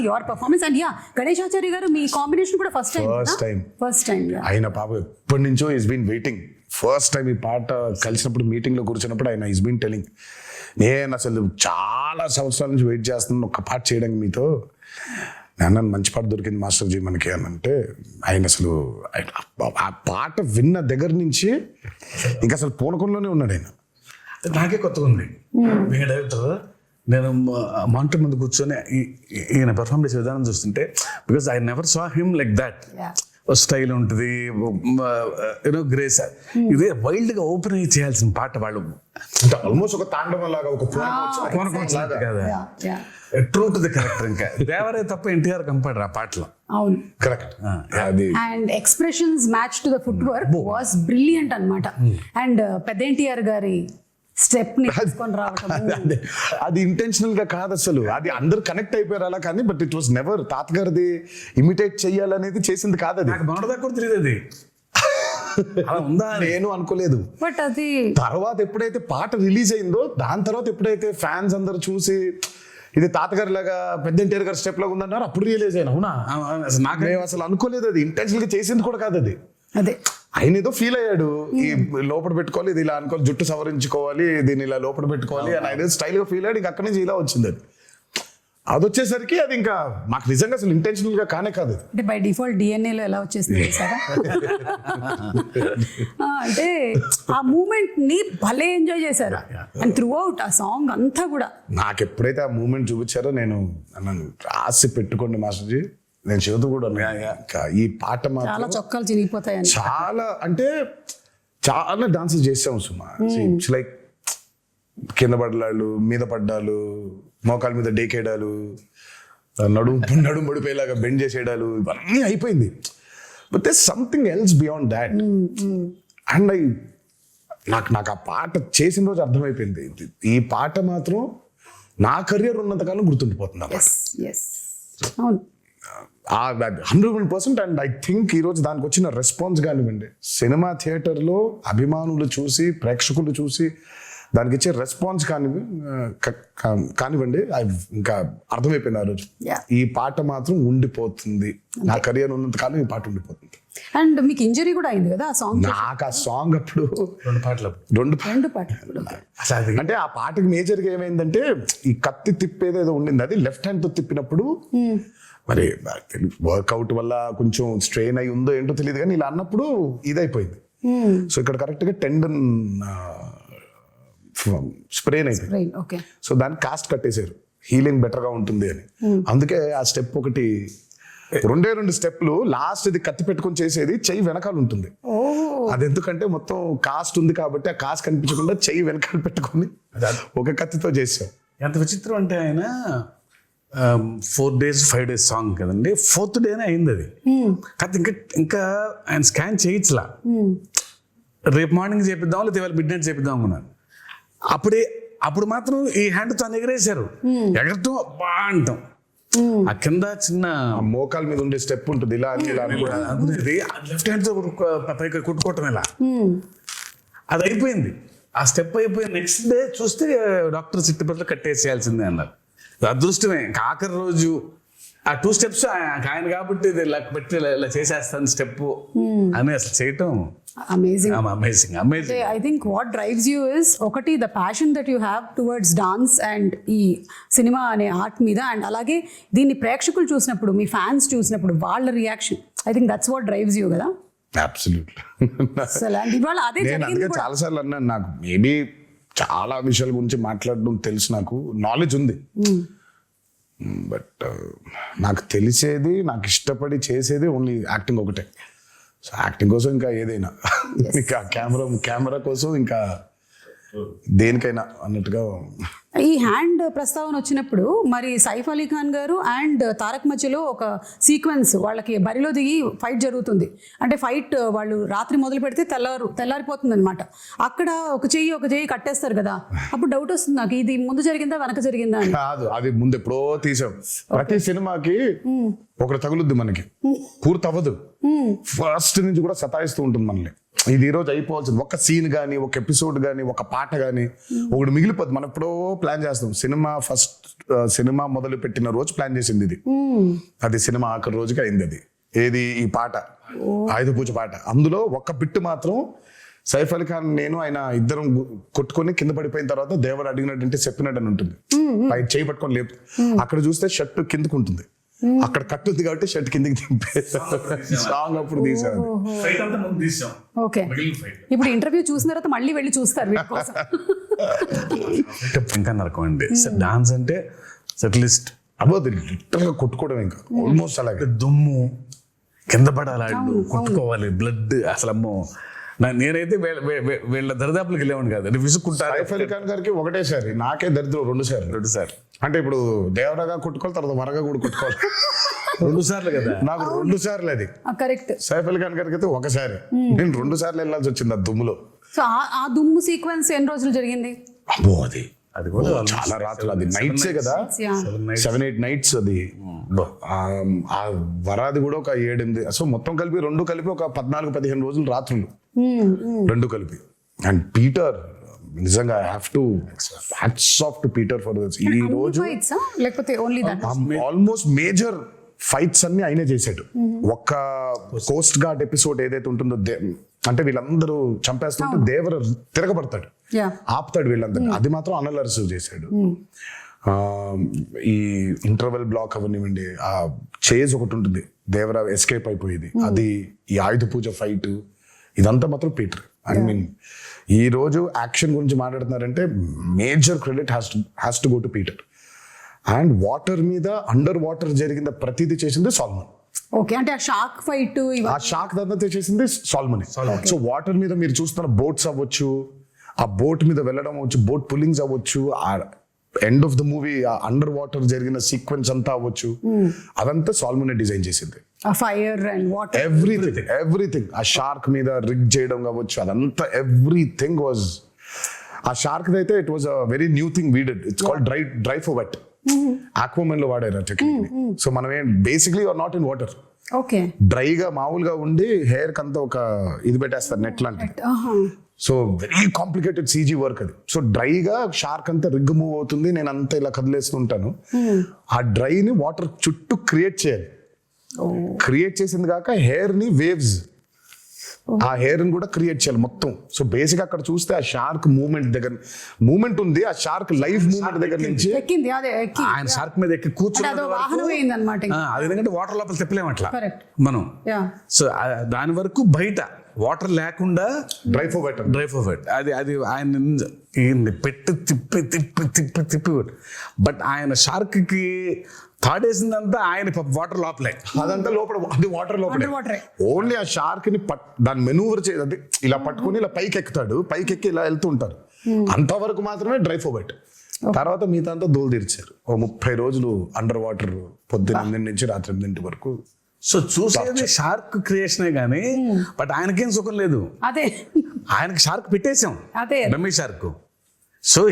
your performance and Ganesh Acharya garu మీ కాంబినేషన్ కూడా ఫస్ట్ టైం ఆయన పాప ఎప్పటి నుంచో is been waiting. First time ఈ పాట కలిసినప్పుడు మీటింగ్ లో కూర్చున్నప్పుడు ఆయన ఈస్ బీన్ టెలింగ్, నేను అసలు చాలా సంవత్సరాల నుంచి వెయిట్ చేస్తున్నాను ఒక పాట చేయడానికి మీతో. నేను మంచి పాట దొరికింది మాస్టర్ జీ మనకి అని అంటే ఆయన అసలు ఆ పాట విన్న దగ్గర నుంచి ఇంకా అసలు పూనకంలోనే ఉన్నాడు ఆయన. నాకే కొత్తగా ఉంది. డైరెక్టర్ నేను మానిటర్ ముందు కూర్చొని ఈయన పెర్ఫార్మ్ చేసే విధానం చూస్తుంటే, because I never saw him like that. Style ఉంటుంది, యూనో గ్రేస్. ఇదే వైల్డ్ గా ఓపెన్ అయ్యి చేయాల్సిన పాట వాళ్ళు అంటే ఆల్మోస్ట్ ఒక తాండవం లాగా, ఒక ట్రూ టు ది క్యారెక్టర్. ఇంకా దేవరే తప్ప ఎన్టీఆర్ కంపాడు ఆ పాటలో. అవును, కరెక్ట్. అది and expressions match to the foot work was brilliant అన్నమాట. అండ్ పెద్ద ఎన్టీఆర్ గారి స్టెప్ ని తీసుకొని రావటం, అది ఇంటెన్షనల్ గా కాదు అసలు. అది అందరు కనెక్ట్ అయిపోయారు అలా కానీ, బట్ ఇట్ వాస్ నెవర్ తాతగారిది ఇమిటేట్ చెయ్యాలనేది చేసింది కాదు. అది నాకు మొన్నటిదాకా కూడా తెలియదు అది అలా ఉందా నేను అనుకోలేదు. బట్ అది తర్వాత ఎప్పుడైతే పాట రిలీజ్ అయిందో దాని తర్వాత ఎప్పుడైతే ఫ్యాన్స్ అందరు చూసి ఇది తాతగారి లాగా పెద్ద ఎన్టీఆర్ గారి స్టెప్ లాగా ఉందన్నారు, అప్పుడు రియలైజ్ అయినా అవునా నాకు మేము అసలు అనుకోలేదు. అది ఇంటెన్షనల్ గా చేసింది కూడా కాదు అది. అదే ఆయన ఏదో ఫీల్ అయ్యాడు, ఈ లోపల పెట్టుకోవాలి, ఇది ఇలా అనుకోవాలి, జుట్టు సవరించుకోవాలి, దీన్ని ఇలా లోపల పెట్టుకోవాలి అని ఆయన స్టైల్ గా ఫీల్ అయ్యాడు. ఇంకా అక్కడి నుంచి ఇలా వచ్చింది అది. అది వచ్చేసరికి అది ఇంకా మాకు నిజంగా అసలు ఇంటెన్షనల్ గా కానే కాదు. అంటే బై డిఫాల్ట్ డిఎన్ఏలో ఎలా వచ్చేసింది సారా. అంటే ఆ మూమెంట్ ని భలే ఎంజాయ్ చేశారు. అండ్ త్రూ అవుట్ ఆ సాంగ్ అంతా కూడా నాకు ఎప్పుడైతే ఆ మూమెంట్ చూపించారో నేను అన్నాను, రాసి పెట్టుకోండి మాస్టర్జీ, నేను చెబుతూ కూడా ఈ పాట చాలా మాత్రం చొక్కాలు చినిగిపోతాయని. చాలా అంటే చాలా డాన్సెస్ చేసాము సుమా. ఇట్స్ లైక్ కింద పడ్డాలు, మీద పడ్డాలు, మోకాల మీద డేకేయడాలు, నడుము పడిపోయేలాగా బెండ్ చేసేయడాలు, ఇవన్నీ అయిపోయింది. But they something else beyond that. And నాకు ఆ పాట చేసిన రోజు అర్థమైపోయింది, ఈ పాట మాత్రం నా కెరియర్ ఉన్నంతకాలం గుర్తుండిపోతుంది. అవును, 100%. అండ్ ఐ థింక్ ఈరోజు దానికి వచ్చిన రెస్పాన్స్ కానివ్వండి, సినిమా థియేటర్లో అభిమానులు చూసి, ప్రేక్షకులు చూసి దానికి ఇచ్చే రెస్పాన్స్ కానివ్వండి ఇంకా అర్థమైపోయింది ఆ రోజు. Yeah. ఈ పాట మాత్రం ఉండిపోతుంది, నా కెరియర్ ఉన్నంత కాలం ఈ పాట ఉండిపోతుంది. అండ్ మీకు ఇంజరీ కూడా అయింది కదా ఆ సాంగ్. నాకు ఆ సాంగ్ అప్పుడు రెండు పాటలు రెండు పాటలు. అసలు అది అంటే ఆ పాటకి మేజర్గా ఏమైందంటే ఈ కత్తి తిప్పేదేదో ఉండింది, అది లెఫ్ట్ హ్యాండ్ తో తిప్పినప్పుడు మరి వర్కౌట్ వల్ల కొంచెం స్ట్రెయిన్ అయి ఉందో ఏంటో తెలియదు కానీ ఇలా అన్నప్పుడు ఇదైపోయింది. సో ఇక్కడ కరెక్ట్ గా టెండన్ స్ప్రెయిన్ అయిపోయింది. ఓకే. సో దాన్ని కాస్ట్ కట్టేశారు, హీలింగ్ బెటర్ గా ఉంటుంది అని. అందుకే ఆ స్టెప్ ఒకటి, రెండు స్టెప్లు, లాస్ట్ ఇది కత్తి పెట్టుకొని చేసేది చెయ్యి వెనకాల ఉంటుంది. అది ఎందుకంటే మొత్తం కాస్ట్ ఉంది కాబట్టి ఆ కాస్ట్ కనిపించకుండా చెయ్యి వెనకాల పెట్టుకొని ఒక కత్తితో చేసాం. ఎంత విచిత్రం అంటే ఆయన 4 days 5 days సాంగ్ కదండి, 4th డేనే అయింది అది. కాదు ఇంకా ఆయన స్కాన్ చేయించలా, రేపు మార్నింగ్ చేపిద్దాం లేదా ఇవాళ మిడ్ నైట్ చేపిద్దాం అనుకున్నాను. అప్పుడు మాత్రం ఈ హ్యాండ్ తో ఎగరేశారు, ఎగరటం బా అంటాం. ఆ కింద చిన్న మోకాల మీద ఉండే స్టెప్ ఉంటుంది, ఇలా లెఫ్ట్ హ్యాండ్ తో పైకి కొట్టుకోవటం ఇలా, అది అయిపోయింది. ఆ స్టెప్ అయిపోయి నెక్స్ట్ డే చూస్తే డాక్టర్ సిట్టిపట్ల కట్టేసేయాల్సిందే అన్నారు. అదృష్టమే ఆఖరి రోజు ఆ 2 steps ఆయన కాబట్టి ఇలా పెట్టి ఇలా చేసేస్తాను స్టెప్ అని అసలు చేయటం amazing. Amazing. I think what drives you is ఒకటి the passion that you have towards dance and ఈ సినిమా అనే ఆర్ట్ మీద, అండ్ అలాగే దీన్ని ప్రేక్షకులు చూసినప్పుడు, మీ ఫ్యాన్స్ చూసినప్పుడు వాళ్ళ reaction, I think that's what drives you కదా. అబ్సల్యూట్లీ. అసలు అండ్ ఇవాళ అదే నేను జరిగింది అందుకే కూడా. చాలా సార్లు అన్నాను, నాకు మేబీ చాలా విషయాల గురించి మాట్లాడడం తెలుసు, నాకు నాలెడ్జ్ ఉంది, బట్ నాకు తెలిసేది, నాకు ఇష్టపడి చేసేది ఓన్లీ యాక్టింగ్ ఒకటే. సో యాక్టింగ్ కోసం ఇంకా ఏదైనా, ఇంకా కెమెరా కోసం ఇంకా దేనికైనా అన్నట్టుగా. ఈ హ్యాండ్ ప్రస్తావన వచ్చినప్పుడు మరి సైఫ్ అలీ ఖాన్ గారు అండ్ తారక్ మధ్యలో ఒక సీక్వెన్స్, వాళ్ళకి బరిలో దిగి ఫైట్ జరుగుతుంది. అంటే ఫైట్ వాళ్ళు రాత్రి మొదలు పెడితే తెల్లారిపోతుంది అనమాట. అక్కడ ఒక చెయ్యి కట్టేస్తారు కదా, అప్పుడు డౌట్ వస్తుంది నాకు, ఇది ముందు జరిగిందా వెనక జరిగిందా అని. కాదు, అది ముందు ఎప్పుడో తీసాం. ప్రతి సినిమాకి ఒకటి తగులుద్ది, మనకి పూర్తి అవ్వదు, ఫస్ట్ నుంచి కూడా సతాయిస్తూ ఉంటుంది మనల్ని. ఇది ఈ రోజు అయిపోవాల్సింది, ఒక సీన్ కానీ, ఒక ఎపిసోడ్ కానీ, ఒక పాట కానీ ఒకటి మిగిలిపోద్ది. మనం ఎప్పుడో ప్లాన్ చేస్తాం. సినిమా మొదలు పెట్టిన రోజు ప్లాన్ చేసింది ఇది, అది సినిమా ఆఖరి రోజుకి అయింది. అది ఏది, ఈ పాట, ఆయుధ పూజ పాట. అందులో ఒక బిట్ మాత్రం సైఫ్ అలీ ఖాన్ నేను ఆయన ఇద్దరం కొట్టుకొని కింద పడిపోయిన తర్వాత దేవర్ అడిగినట్టు చెప్పినట్టు అని ఉంటుంది, పై చేయి పట్టుకొని లేపు. అక్కడ చూస్తే షర్ట్ కిందకు ఉంటుంది, అక్కడ కట్టుంది కాబట్టి షర్ట్ కిందకి దింపే సాంగ్ అప్పుడు తీసాను. ఫైట్ అంతా ముందు తీసాం. ఓకే. ఇప్పుడు ఇంటర్వ్యూ చూసిన తర్వాత మళ్ళీ వెళ్ళి చూస్తారు వీటి కోసం. ఇంకా నరకం అండి డాన్స్ అంటే, సెటిలిస్ట్ అబోది లిటరల్ గా కొట్టుకోవడం, ఇంకా ఆల్మోస్ట్ అలాగే దుమ్ము కింద పడాలి, కొట్టుకోవాలి, బ్లడ్. అసలు అమ్మో, నేనైతే వీళ్ళ దరిదాపులకు వెళ్ళేవాడిని కాదు, విసుక్కుంటారు. సైఫ్ అలీ ఖాన్ గారికి ఒకటేసారి, నాకే దరిద్రం 2 సార్లు. అంటే ఇప్పుడు దేవరాగా కొట్టుకోవాలి, తర్వాత వరగా కూడా కొట్టుకోవాలి. 2 సార్లు కదా, నాకు 2 సార్లు అది. కరెక్ట్. సైఫ్ అలీ ఖాన్ గారికి అయితే ఒకసారి, నేను 2 సార్లు వెళ్ళాల్సి వచ్చింది ఆ దుమ్ములో. సో ఆ దుమ్ము సీక్వెన్స్ ఎన్ని రోజులు జరిగింది? అబ్బో, అది కూడా చాలా రాత్రులు, అది నైట్సే కదా, 7-8 nights అది. ఆ వరాది కూడా ఒక 7-8, సో మొత్తం కలిపి 2 కలిపి ఒక 14-15 రోజులు రాత్రులు, 2 కలిపి. అండ్ పీటర్ నిజంగా have to hats off to Peter for this. ఈ రోజు లేకపోతే only that, almost major fights అన్ని ఆయనే చేశాడు. ఒక్క కోస్ట్ గార్డ్ ఎపిసోడ్ ఏదైతే ఉంటుందో, అంటే వీళ్ళందరూ చంపేస్తుంటే దేవర తిరగబడతాడు, ఆపుతాడు వీళ్ళందరినీ, అది మాత్రం అనలర్స్ చేశాడు. ఈ ఇంటర్వెల్ బ్లాక్ అవనివ్వండి, ఆ చేజ్ ఒకటి ఉంటుంది, దేవర ఎస్కేప్ అయిపోయేది, అది, ఈ ఆయుధ పూజ ఫైట్, ఇదంతా మాత్రం పీటర్. ఐ మీన్ ఈ రోజు యాక్షన్ గురించి మాట్లాడుతున్నారంటే major credit has to go to Peter. And water మీద, అండర్ వాటర్ జరిగిన ప్రతిదీ చేసింది సాల్మన్. ఓకే. అంటే ఆ షార్క్ ఫైట్, ఆ షార్క్ దంతా చేసింది సాల్మన్. సో వాటర్ మీద మీరు చూస్తున్న బోట్స్ అవ్వచ్చు, ఆ బోట్ మీద వెళ్ళడం అవ్వచ్చు, బోట్ పుల్లింగ్స్ అవ్వచ్చు, ఆ end of the movie under water జరిగిన సీక్వెన్స్ అంతా అవ్వచ్చు, అదంతా సాల్మన్ డిజైన్ చేసింది. Fire and water, everything. ఆ షార్క్ మీద రిగ్ చేయడం కావచ్చు, అదంతా ఎవ్రీథింగ్ వాజ్. ఆ షార్క్ అయితే it was a very new thing we did. It's called dry for wet. Aquaman లో వాడారు ఆ టెక్నిక్. సో మనం basically are not in water, okay, డ్రైగా మామూలుగా ఉండి హెయిర్ కంతా ఒక ఇది పెట్టేస్తారు, నెట్ లాంటిది. So very complicated CG work అది. సో డ్రైగా షార్క్ అంతా రిగ్ మూవ్ అవుతుంది, నేను అంతా ఇలా కదిలేస్తుంటాను. ఆ డ్రైని వాటర్ చుట్టూ క్రియేట్ చేయాలి. క్రియేట్ చేసింది కాక హెయిర్ ని వేవ్స్, ఆ హెయిర్ ని కూడా క్రియేట్ చేయాలి మొత్తం. సో బేసిక్ అక్కడ చూస్తే ఆ షార్క్ మూమెంట్ ఉంది, ఆ షార్క్ లైఫ్ మూమెంట్ దగ్గర నుంచి ఎక్కింది, అదే ఎక్కి ఆయన షార్క్ మీద ఎక్కి అంటే కూర్చుని అదో వాహనం అయిందన్నమాట. అది ఎందుకంటే వాటర్ లోపల తిప్పలేము అట్లా Correct. మనం. యా సో దాని వరకు బయట వాటర్ లేకుండా డ్రై ఫోర్వర్డ్ అది ఆయన పెట్టి తిప్పి బట్ ఆయన షార్క్ కి తాడేసిందంతా ఆయన వాటర్ లోపలే, అదంతా లోపల, అది వాటర్ లోపలే. వాటరే. ఓన్లీ ఆ షార్క్ ని దాన్ని మెనూవర్ చేయదు, ఇలా పట్టుకుని ఇలా పైకి ఎక్కుతాడు, పైకి ఎక్కి ఇలా వెళ్తూ ఉంటారు. అంతవరకు మాత్రమే డ్రై ఫోర్వర్డ్. తర్వాత మిగతా అంతా దోలు తీర్చారు. 30 రోజులు అండర్ వాటర్, పొద్దున్న 8 నుంచి రాత్రి 8 వరకు. సో చూసేది షార్క్ క్రియేషనే గానీ బట్ ఆయనకేం సుఖం లేదు. అదే ఆయనకి షార్క్ పెట్టేశాం, అదే డమ్మీ షార్క్. సో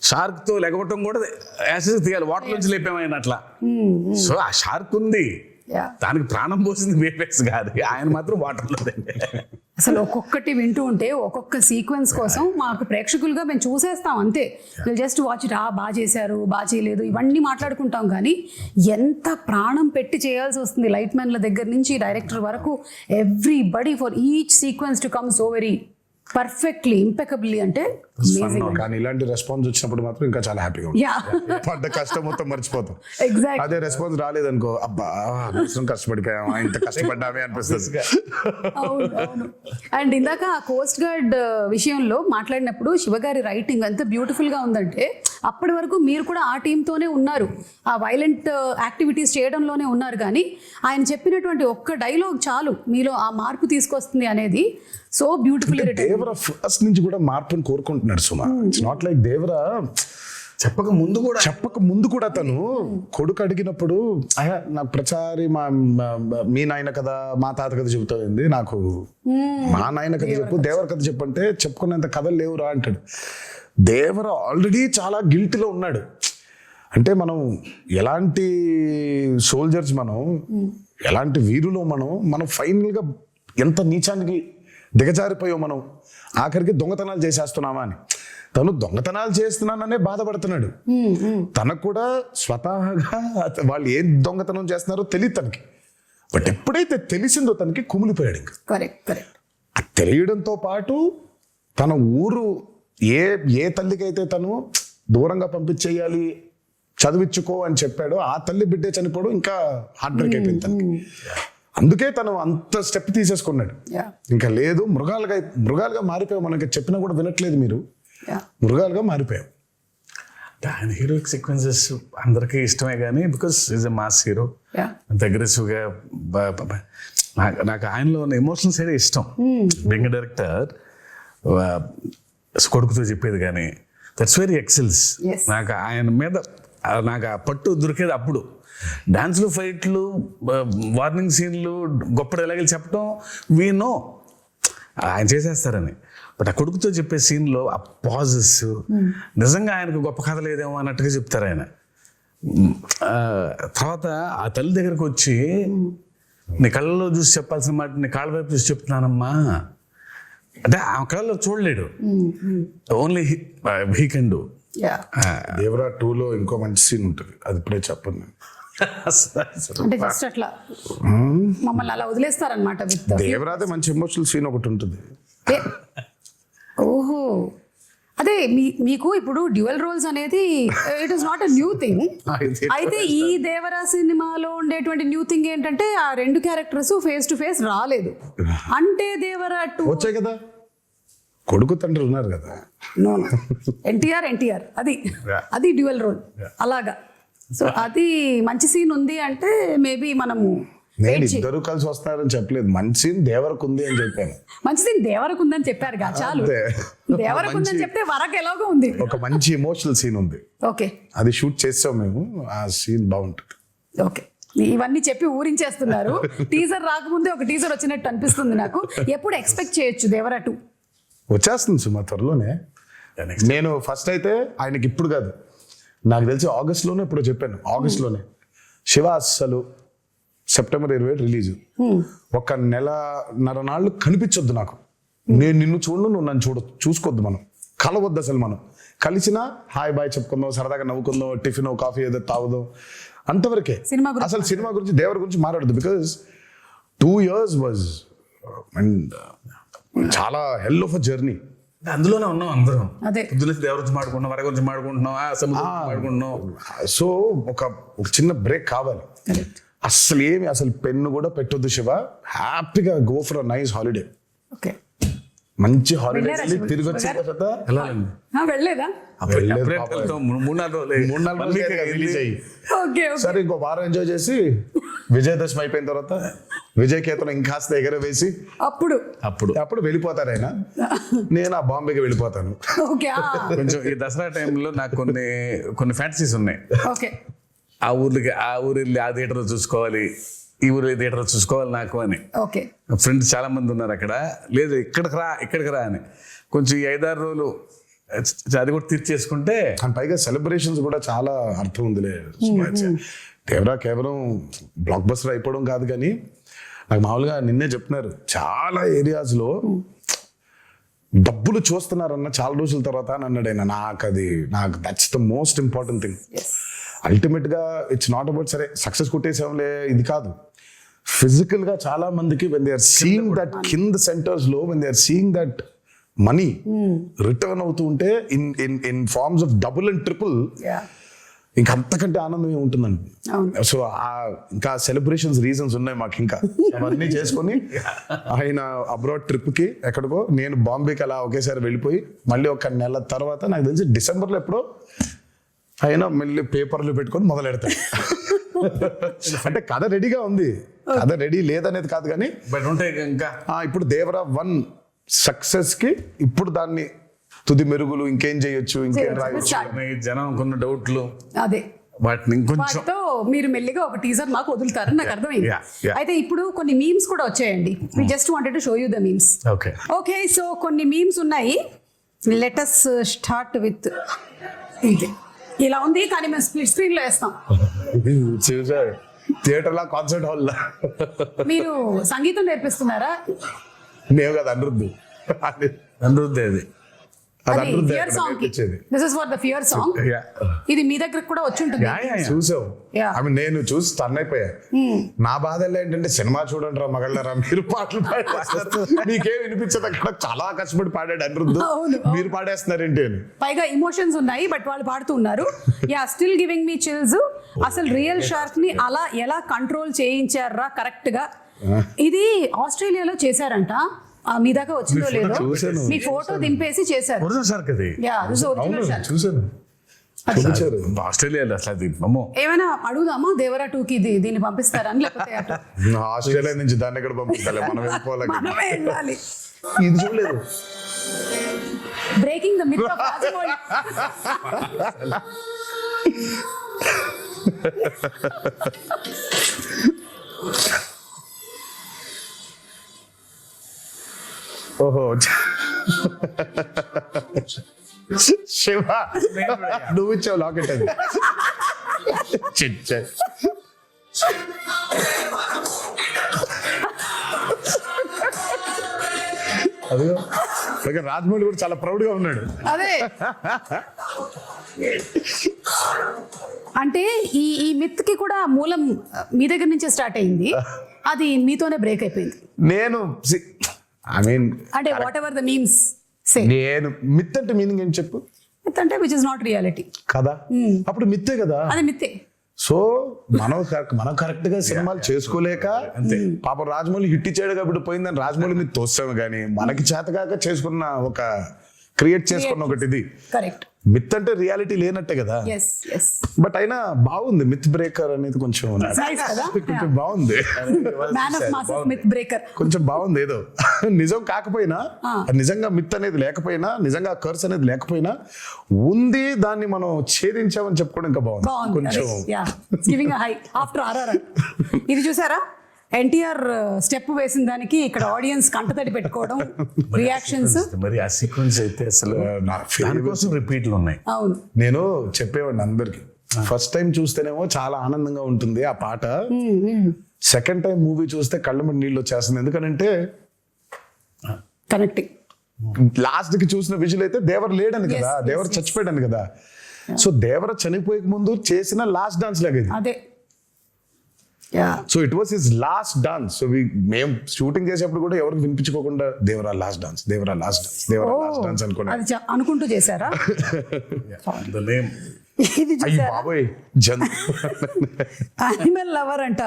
షార్క్ తో లెగవటం కూడా యాసిడ్ తీయాలి, వాటర్ నుంచి లేపాము ఆయన అట్లా. సో ఆ షార్క్ ఉంది, Yeah. దానికి ప్రాణం పోసింది వేపెక్స్ కాదు, ఆయన మాత్రం వాటర్ లో. అసలు ఒక్కొక్కటి వింటూ ఉంటే ఒక్కొక్క సీక్వెన్స్ కోసం మాకు ప్రేక్షకులుగా మేము చూసేస్తాం అంతే. విల్ జస్ట్ వాచ్ ఇట్, బాగా చేశారు, బాగా చేయలేదు, ఇవన్నీ మాట్లాడుకుంటాం. కానీ ఎంత ప్రాణం పెట్టి చేయాల్సి వస్తుంది లైట్ మ్యాన్ల దగ్గర నుంచి డైరెక్టర్ వరకు, everybody for each sequence to come so very perfectly impeccably. అంటే కానీ ఇలాంటి రెస్పాన్స్ వచ్చినప్పుడు మాత్రం ఇంకా చాలా హ్యాపీగా ఉంటుంది. యా పడ్డ కష్టం మొత్తం మర్చిపోతాం. ఎగ్జాక్ట్. అదే రెస్పాన్స్ రాలేదనుకో, అబ్బా అవసరం కష్టపడిపోయామా, ఇంత కష్టపడ్డామే అనిపిస్తుంది. అవును అవును. అండ్ ఇందాక ఆ కోస్ట్ గార్డ్ విషయంలో మాట్లాడినప్పుడు శివగారి రైటింగ్ ఎంత బ్యూటిఫుల్ గా ఉందంటే, అప్పటి వరకు మీరు కూడా ఆ టీంతోనే ఉన్నారు, ఆ వైలెంట్ యాక్టివిటీస్ చేయడంలోనే ఉన్నారు. కానీ ఆయన చెప్పినటువంటి ఒక్క డైలాగ్ చాలు మీలో ఆ మార్పు తీసుకొస్తుంది అనేది సో బ్యూటిఫుల్. దేవరా ఫస్ట్ నుంచి కూడా మార్పుని కోరుకుంటున్నాడు సుమా. ఇట్స్ నాట్ లైక్ దేవరా చెప్పక ముందు కూడా తను కొడుకు అడిగినప్పుడు, అయ్యా నాకు ప్రచారి మీ నాయన కథ మా తాత కథ చెబుతుంది, నాకు మా నాయన కథ చెప్పు, దేవర కథ చెప్పు అంటే చెప్పుకునేంత కథలు లేవురా అంటాడు. దేవర ఆల్రెడీ చాలా గిల్టీలో ఉన్నాడు. అంటే మనం ఎలాంటి సోల్జర్స్, మనం ఎలాంటి వీరులో, మనం ఫైనల్గా ఎంత నీచానికి దిగజారిపోయో, మనం ఆఖరికి దొంగతనాలు చేసేస్తున్నామా అని. తను దొంగతనాలు చేస్తున్నాననే బాధపడుతున్నాడు. తనకు కూడా స్వతహాగా వాళ్ళు ఏం దొంగతనం చేస్తున్నారో తెలియదు తనకి. బట్ ఎప్పుడైతే తెలిసిందో తనకి కుమిలిపోయాడు. ఇంకా కరెక్ట్. ఆ తెలియడంతో పాటు తన ఊరు ఏ తల్లికైతే తను దూరంగా పంపించేయాలి, చదివించుకో అని చెప్పాడో, ఆ తల్లి బిడ్డే చనిపోవడం ఇంకా హార్ట్ బ్రేక్ అయిపోయింది తనకి. అందుకే తను అంత స్టెప్ తీసేసుకున్నాడు. ఇంకా లేదు, మృగాలుగా మారిపోయాం, మనకి చెప్పినా కూడా వినట్లేదు మీరు, మృగాలుగా మారిపోయాం. ఆయన హీరోయిక్ సీక్వెన్సెస్ అందరికీ ఇష్టమే కానీ because is a mass hero, అగ్రెసివ్గా. నాకు ఆయనలో ఉన్న ఎమోషనల్ సైడ్ ఇష్టం. బెంగ డైరెక్టర్ కొడుకుతో చెప్పేది కానీ దట్స్ వెరీ ఎక్సెల్స్. నాకు ఆయన మీద నాకు ఆ పట్టు దొరికేది అప్పుడు. డాన్స్లు, ఫైట్లు, వార్నింగ్ సీన్లు, గొప్ప డైలాగులు చెప్పడం వీ నో ఆయన చేసేస్తారని. బట్ ఆ కొడుకుతో చెప్పే సీన్లో ఆ పాజెస్ నిజంగా ఆయనకు గొప్ప కథ లేదేమో అన్నట్టుగా చెప్తారు ఆయన. తర్వాత ఆ తల్లి దగ్గరకు వచ్చి, నీ కళ్ళలో చూసి చెప్పాల్సిన మాట నీ కాళ్ళ వైపు చూసి చెప్తున్నానమ్మా అంటే ఆ కళ్ళలో చూడలేడు, only he can do. Devara 2లో ఇంకో మంచి సీన్ ఉంటుంది, అది ఇప్పుడే చెప్పను నేను. అంటే జస్ట్ అట్లా మమ్మల్ని అలా వదిలేస్తారనమాట. దేవరాదే మంచి ఎమోషనల్ సీన్ ఒకటి ఉంటుంది. ఓహో, అదే మీకు ఇప్పుడు డ్యూయల్ రోల్స్ అనేది it is not a new thing. అయితే ఈ దేవరా సినిమాలో ఉండేటువంటి న్యూ థింగ్ ఏంటంటే ఆ 2 క్యారెక్టర్స్ ఫేస్ టు ఫేస్ రాలేదు. అంటే దేవరా 2 వచ్చాయి కదా, కొడుకు తండ్రి ఉన్నారు కదా. నో ఎన్టీఆర్ అది డ్యూయల్ రోల్ అలాగా. సో అది మంచి సీన్ ఉంది అంటే మేబీ మనము నేను ఇద్దరు కలిసి వస్తారని చెప్పలేదు, మంచి సీన్ దేవరకు ఉంది అని చెప్పాను. మంచి సీన్ దేవరకు ఉందని చెప్పారు కదా, చాలు. దేవరకు ఉందని చెప్తే వరకు ఎలాగో ఉంది, ఒక మంచి ఎమోషనల్ సీన్ ఉంది. ఓకే, అది షూట్ చేసాం మేము, ఆ సీన్ బాగుంటుంది. ఓకే, ఇవన్నీ చెప్పి ఊరించేస్తున్నారు. టీజర్ రాకముందే ఒక టీజర్ వచ్చినట్టు అనిపిస్తుంది నాకు. ఎప్పుడు ఎక్స్పెక్ట్ చేయొచ్చు దేవరా 2? వచ్చేస్తుంది సుమా త్వరలోనే. నేను ఫస్ట్ అయితే ఆయనకి ఇప్పుడు కాదు, నాకు తెలిసి ఆగస్ట్లోనే ఇప్పుడు చెప్పాను, ఆగస్ట్లోనే శివ అస్సలు సెప్టెంబర్ 27 రిలీజ్. 1.5 నెలలు కనిపించొద్దు నాకు, నేను నిన్ను చూడను, నువ్వు నన్ను చూసుకోవద్దు, మనం కలవద్దు అసలు. మనం కలిసినా హాయ్ బాయ్ చెప్పుకుందాం, సరదాగా నవ్వుకుందాం, టిఫిన్ కాఫీ ఏదో తాగుదాం, అంతవరకే. సినిమా గురించి అసలు సినిమా గురించి దేవర గురించి మాట్లాడదు. బికాస్ 2 years వాజ్ అండ్ చాలా హెల్ ఆఫ్ అ జర్నీ. అందులోనే ఉన్నాం అందరం. అదే. పొద్దున్న దేవర గురించి మాడుకుంటున్నాం, వర గురించి మాడుకుంటున్నాం, సముద్రం గురించి మాడుకుంటున్నాం. సో ఒక చిన్న బ్రేక్ కావాలి. అసలు పెన్ను కూడా పెట్టొద్దు శివ, హ్యాపీగా go for a nice holiday. Okay, మంచి హాలిడే వెళ్ళారా శివ? తిరిగి వచ్చిన తర్వాత వెళ్ళాలండి. వెళ్ళలేదా? వెళ్ళలేదు అప్పుడే పాపం. వెళ్తాం. 3-4 రోజులే. 3-4 One week రోజులు రిలీజ్ అయ్యి ఓకే, సరే ఇంకో వారం ఎంజాయ్ చేసి విజయదశమి అయిపోయిన తర్వాత విజయ్ కేతనం ఇంకాస్త ఎగరవేసి అప్పుడు వెళ్ళిపోతారు ఆయన. నేను ఆ బాంబేకి వెళ్ళిపోతాను. ఓకే, కొంచెం ఈ దసరా టైంలో నాకు కొన్ని ఫ్యాంటసీస్ ఉన్నాయి. ఓకే. ఆ ఊరు వెళ్ళి ఆ థియేటర్ చూసుకోవాలి, ఈ ఊరు థియేటర్ చూసుకోవాలి నాకు అని. ఓకే, ఫ్రెండ్స్ చాలా మంది ఉన్నారు అక్కడ. లేదు ఇక్కడికి రా అని. కొంచెం ఈ 5-6 రోజులు అది కూడా తీర్చేసుకుంటే. అండ్ పైగా సెలబ్రేషన్స్ కూడా చాలా అర్థం ఉందిలే. దేవరా కేవలం బ్లాక్ బస్టర్ అయిపోవడం కాదు, కానీ నాకు మామూలుగా నిన్నే చెప్తున్నారు చాలా ఏరియాస్ లో డబ్బులు చూస్తున్నారన్న చాలా రోజుల తర్వాత అని అన్నాడు ఆయన. నాకు that's the most important thing. Ultimate గా ఇట్స్ నాట్ అబౌట్ సరే సక్సెస్ కొట్టేసాంలే ఇది కాదు. ఫిజికల్ గా చాలా మందికి when they are seeing that కింద సెంటర్స్ లో when they are seeing that money return అవుతూ ఉంటే in forms of double and triple, ఇంకా అంతకంటే ఆనందం ఏముంటుందండి. సో ఇంకా సెలబ్రేషన్స్ రీజన్స్ ఉన్నాయి మాకు. ఇంకా అవన్నీ చేసుకొని ఆయన అబ్రాడ్ ట్రిప్ కి ఎక్కడికో, నేను బాంబేకి అలా ఒకేసారి వెళ్ళిపోయి మళ్ళీ 1 నెల తర్వాత నాకు తెలిసి డిసెంబర్లో ఎప్పుడో ఆయన మళ్ళీ పేపర్లు పెట్టుకొని మొదలు పెడతాడు. అంటే కథ రెడీగా ఉంది, కథ రెడీ లేదనేది కాదు, కానీ బట్ ఉంటాయి ఇంకా. ఇప్పుడు దేవరా 1 సక్సెస్ కి ఇప్పుడు దాన్ని తుది మెరుగులు ఇంకేం చేయొచ్చు, ఇంకేం రాయొచ్చు, జనం కొన్ని డౌట్లు, అదే వాటిని ఇంకొంచెం వాటితో మీరు మెల్లిగా ఒక టీజర్ మాకు వదులుతారని నాకు అర్థమైంది. అయితే ఇప్పుడు కొన్ని మీమ్స్ కూడా వచ్చాయండి. We just wanted to show you the memes. Okay, so కొన్ని మీమ్స్ ఉన్నాయి. లెట్ us స్టార్ట్ విత్ ఇది. ఇలా ఉంది, కానీ మేము స్ప్లిట్ స్క్రీన్ లో వేస్తాం. చూసారు థియేటర్ లా, కాన్సర్ట్ హాల్ లా. మీరు సంగీతం నేర్పిస్తున్నారా? నేను కదా అనిరుద్ధు అది అది ఫియర్ సాంగ్ కి. This is for the fear song. ఇది మీ దగ్గర కూడా వచ్చి ఉంటుంది. చూసావు? నేను చూసి టర్న్ అయిపోయా. నా బాధ ఏంటంటే సినిమా చూడండి రా మగళ్ళరా, మీరు పాటలు పాడేస్తారు, మీకేం వినిపించదు. అక్కడ చాలా కష్టపడి పాడాడు అనిరుద్ధు, మీరు పాడేస్తున్నారేంటి అని. పైగా ఇమోషన్స్ ఉన్నాయి, బట్ వాళ్ళు పాడుతున్నారు. Yeah, still giving me chills. అసలు రియల్ షార్క్ ని అలా ఎలా కంట్రోల్ చేయించారా కరెక్ట్ గా? ఇది ఆస్ట్రేలియాలో చేశారంట. మీ దాకా వచ్చిందో లేదో, మీ ఫోటో దింపేసి చేశారు. చూసాను. ఆస్ట్రేలియాలో అసలు అది అమ్మో. ఏమైనా అడుగుదామా దేవరా 2కి దీన్ని పంపిస్తారని, లేకపోతే ఆస్ట్రేలియా నుంచి దాన్ని ఎక్కడ పంపిస్తాలే, మనం వెళ్ళాలి. ఇది చూడలేదు. Breaking the myth of Rajamouli. ఓహో శివ, నువ్వు ఇచ్చావు లాకెట్ అది. అదిగో రాజమౌళి కూడా చాలా ప్రౌడ్ గా ఉన్నాడు. అదే అంటే ఈ మిత్ కి కూడా మూలం మీ దగ్గర నుంచే స్టార్ట్ అయింది. అది మీతోనే బ్రేక్ అయిపోయింది. నేను అంటే వాట్ ఎవర్ ద మీమ్స్ సే, నేను మిత్ అంటే మీనింగ్ ఏం చెప్పు? మిత్ అంటే విచ్ ఇస్ నాట్ రియాలిటీ కదా. అప్పుడు మిత్తే కదా, అది మిత్తే. సో మనం కరెక్ట్ గా సినిమాలు చేసుకోలేక పాప రాజమౌళి హిట్ ఇచ్చాడు కాబట్టి పోయిందని రాజమౌళి మీద తోస్తాము, కానీ మనకి చేతకాక చేసుకున్న ఒక క్రియేట్ చేసుకున్న ఒకటి ఇది. కరెక్ట్. మిత్ అంటే రియాలిటీ లేనట్టే కదా. బట్ అయినా బాగుంది మిత్ బ్రేకర్ అనేది, కొంచెం బాగుంది. కొంచెం బాగుంది. ఏదో నిజం కాకపోయినా, నిజంగా మిత్ అనేది లేకపోయినా, నిజంగా కర్స్ అనేది లేకపోయినా ఉంది, దాన్ని మనం ఛేదించామని చెప్పుకోవడం ఇంకా బాగుంది కొంచెం. ఇది చూసారా, ఎన్టీఆర్ స్టెప్ వేసిన దానికి ఇక్కడ ఆడియన్స్ కంటతడి పెట్టుకోవడం, రియాక్షన్స్. మరి ఆ సీక్వెన్స్ అయితే అసలు దానికోసం రిపీట్లు ఉన్నాయి. అవును, నేను చెప్పేవాడిని అందరికి. ఫస్ట్ టైం చూస్తేనేమో చాలా ఆనందంగా ఉంటుంది ఆ పాట, సెకండ్ టైం మూవీ చూస్తే కళ్ళ మీద నీళ్ళు వచ్చేస్తుంది. ఎందుకంటే కనెక్టింగ్ లాస్ట్ కి చూసిన విజువల్ అయితే దేవర లేడని కదా, దేవర చచ్చిపోయాడని కదా. సో దేవర చనిపోయే ముందు చేసిన లాస్ట్ డాన్స్ లాగా ఇది. అదే yeah so it was his last dance. So మేము షూటింగ్ చేసేప్పుడు కూడా ఎవరికి వినిపించుకోకుండా Devara last dance, Devara last dance, Devara last dance అనుకున్నాను. అది అనుకుంటూ చేశారా? The name. ఇది అయ్యి చూసారా? బాబోయ్ జన్ యానిమల్ లవర్ అంట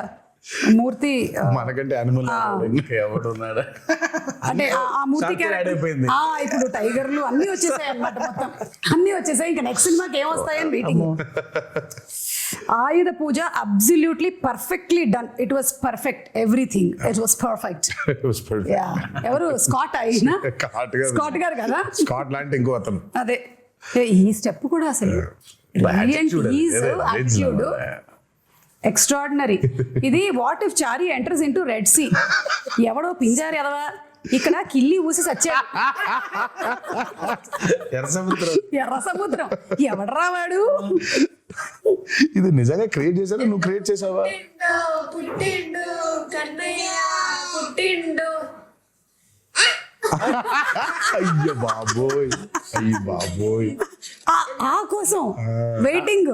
మూర్తి. మనకంటే యానిమల్ ఎవడున్నాడా? అంటే ఆ మూర్తి Shark character- add అయిపోయింది. ఇప్పుడు టైగర్లు అన్ని వచ్చేసాయి అన్నమాట, మొత్తం అన్ని వచ్చేసాయి. ఇంకా నెక్స్ట్ సినిమాకి ఏమొస్తాయని waiting. Ayudha Puja absolutely perfectly done. It was perfect, everything it was perfect. Yeah ఎవరు స్కాట్ అయినా స్కాట్ గారు కదా, స్కాట్లాండ్ ఇంకో అతను. అదే ఈ స్టెప్ కూడా అసలు యాటిట్యూడ్ ఎక్స్ట్రాడినరీ. ఇది what if Chari enters into Red Sea. ఎవడో పింజారు ఎదవా ఇక్కడ కిల్లి ఊసి సచ్చాడు. ఎర్ర సముద్రం ఎవడరా వాడు? ఇది నిజంగా క్రియేట్ చేశారా, నువ్వు క్రియేట్ చేసావా? పుట్టిండు కన్నయ్య పుట్టిండు. అయ్యో బాబోయ్, అయ్యి బాబోయ్. ఆ కోసం వెయిటింగ్.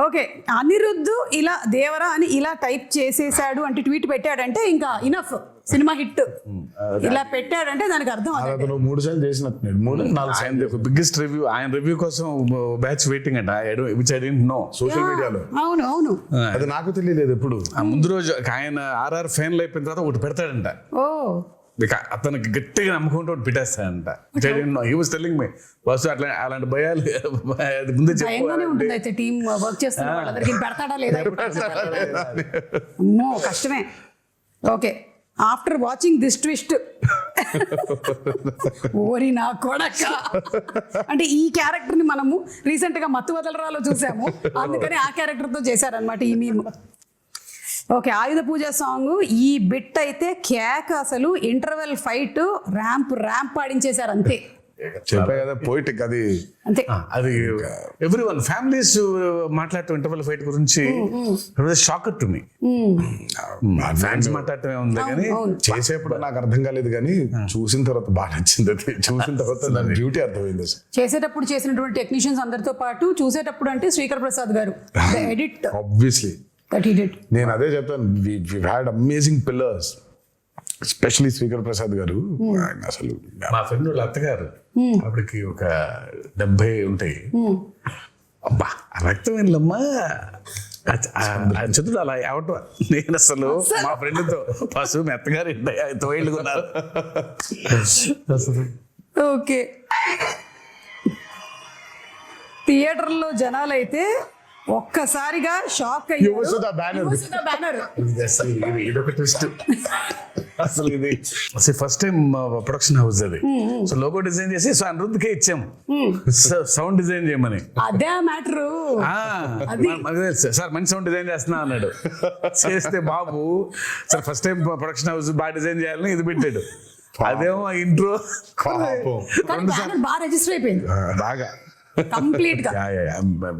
ఓకే, అనిరుద్ధు ఇలా దేవరా అని ఇలా టైప్ చేసేసాడు అంటే ట్వీట్ పెట్టాడంటే ఇంకా ఇనఫ్, సినిమా హిట్. ఇలా పెట్టాడంటే దానికి అర్థం అదే. అతను 3 సార్లు చేసినట్టున్నాడు, 3-4 సార్లు. బిగ్గెస్ట్ రివ్యూ, ఆయన రివ్యూ కోసం బ్యాచ్ వెయిటింగ్ అంట. Which I don't know. Social మీడియాలో అవును అవును. అది నాకు తెలియలేదు ఎప్పుడు. ఆ ముందు రోజు ఆయన ఆర్ఆర్ ఫైనల్ అయిపోయిన తర్వాత ఒకటి పెడతాడంట. ఓ అతనికి గట్టిగా నమ్ముకుంటూ ఒకటి పెట్టేస్తాడంట. హీ వాస్ టెల్లింగ్ మీ బస్సు అట్లా అలాంటి భయాలు అది ముందే భయంగానే ఉంటుంది. అయితే టీమ్ వర్క్ చేస్తున్న వాళ్ళందరికీ పెడతాడా లేదా? అమ్మో కష్టమే. Okay, after watching this twist ఓరి నా కొడక, అంటే ఈ క్యారెక్టర్ ని మనము రీసెంట్ గా మత్తు వదలరాలో చూసాము, అందుకని ఆ క్యారెక్టర్ తో చేశారనమాట ఈ మీమ్. ఓకే, ఆయుధ పూజ సాంగ్ ఈ బిట్ అయితే కేక్, అసలు ఇంటర్వెల్ ఫైట్ ర్యాంప్ ఆడించేశారు అంతే. చెప్పా కదా పోయిటిక్ అది. అంతే అది ఎవ్రీ వన్ ఫ్యామిలీస్ మాట్లాడటం ఇంటర్వెల్ ఫైట్ గురించి షాకర్ టు మీ. ఫ్యాన్స్ మాట్లాడటమే ఉంది కానీ చేసేప్పుడు నాకు అర్థం కాలేదు, కానీ చూసిన తర్వాత బాగా నచ్చింది. అది చూసిన తర్వాత బ్యూటీ అర్థమైంది. చేసేటప్పుడు చేసినటువంటి టెక్నీషియన్స్ అందరితో పాటు చూసేటప్పుడు అంటే Srikar Prasad garu edit obviously that he did. నేను అదే చెప్తాను, we had amazing pillars, especially Srikar Prasad garu. ఆయన అసలు మా ఫ్రెండ్ వాళ్ళ అత్తగారు అప్పటికి ఒక 70 ఉంటాయి. అబ్బా రక్తం ఏంలమ్మా చదువు అలా అవటం. నేను అసలు మా ఫ్రెండ్తో పశువు మీ అత్తగారు 5 ఏళ్ళు ఉన్నారు. ఓకే, థియేటర్లో జనాలైతే ఒక్కసారిగా షాక్ యువసుధ బ్యానర్. బ్యానర్ ఇదొక ట్విస్ట్. అసలు ఇది ఫస్ట్ టైం ప్రొడక్షన్ హౌస్ అది. సో లోగో డిజైన్ చేసి సో అనిరుద్ధ్కే ఇచ్చాము సౌండ్ డిజైన్ చేయమని. అదే మ్యాటర్. సార్ మంచి సౌండ్ డిజైన్ చేస్తున్నా అన్నాడు. చేస్తే బాబు sir first time production house బాగా డిజైన్ చేయాలని ఇది పెట్టాడు. అదేమో ఇంట్రో బాగా రిజిస్టర్ అయిపోయింది బాగా కంప్లీట్ గా.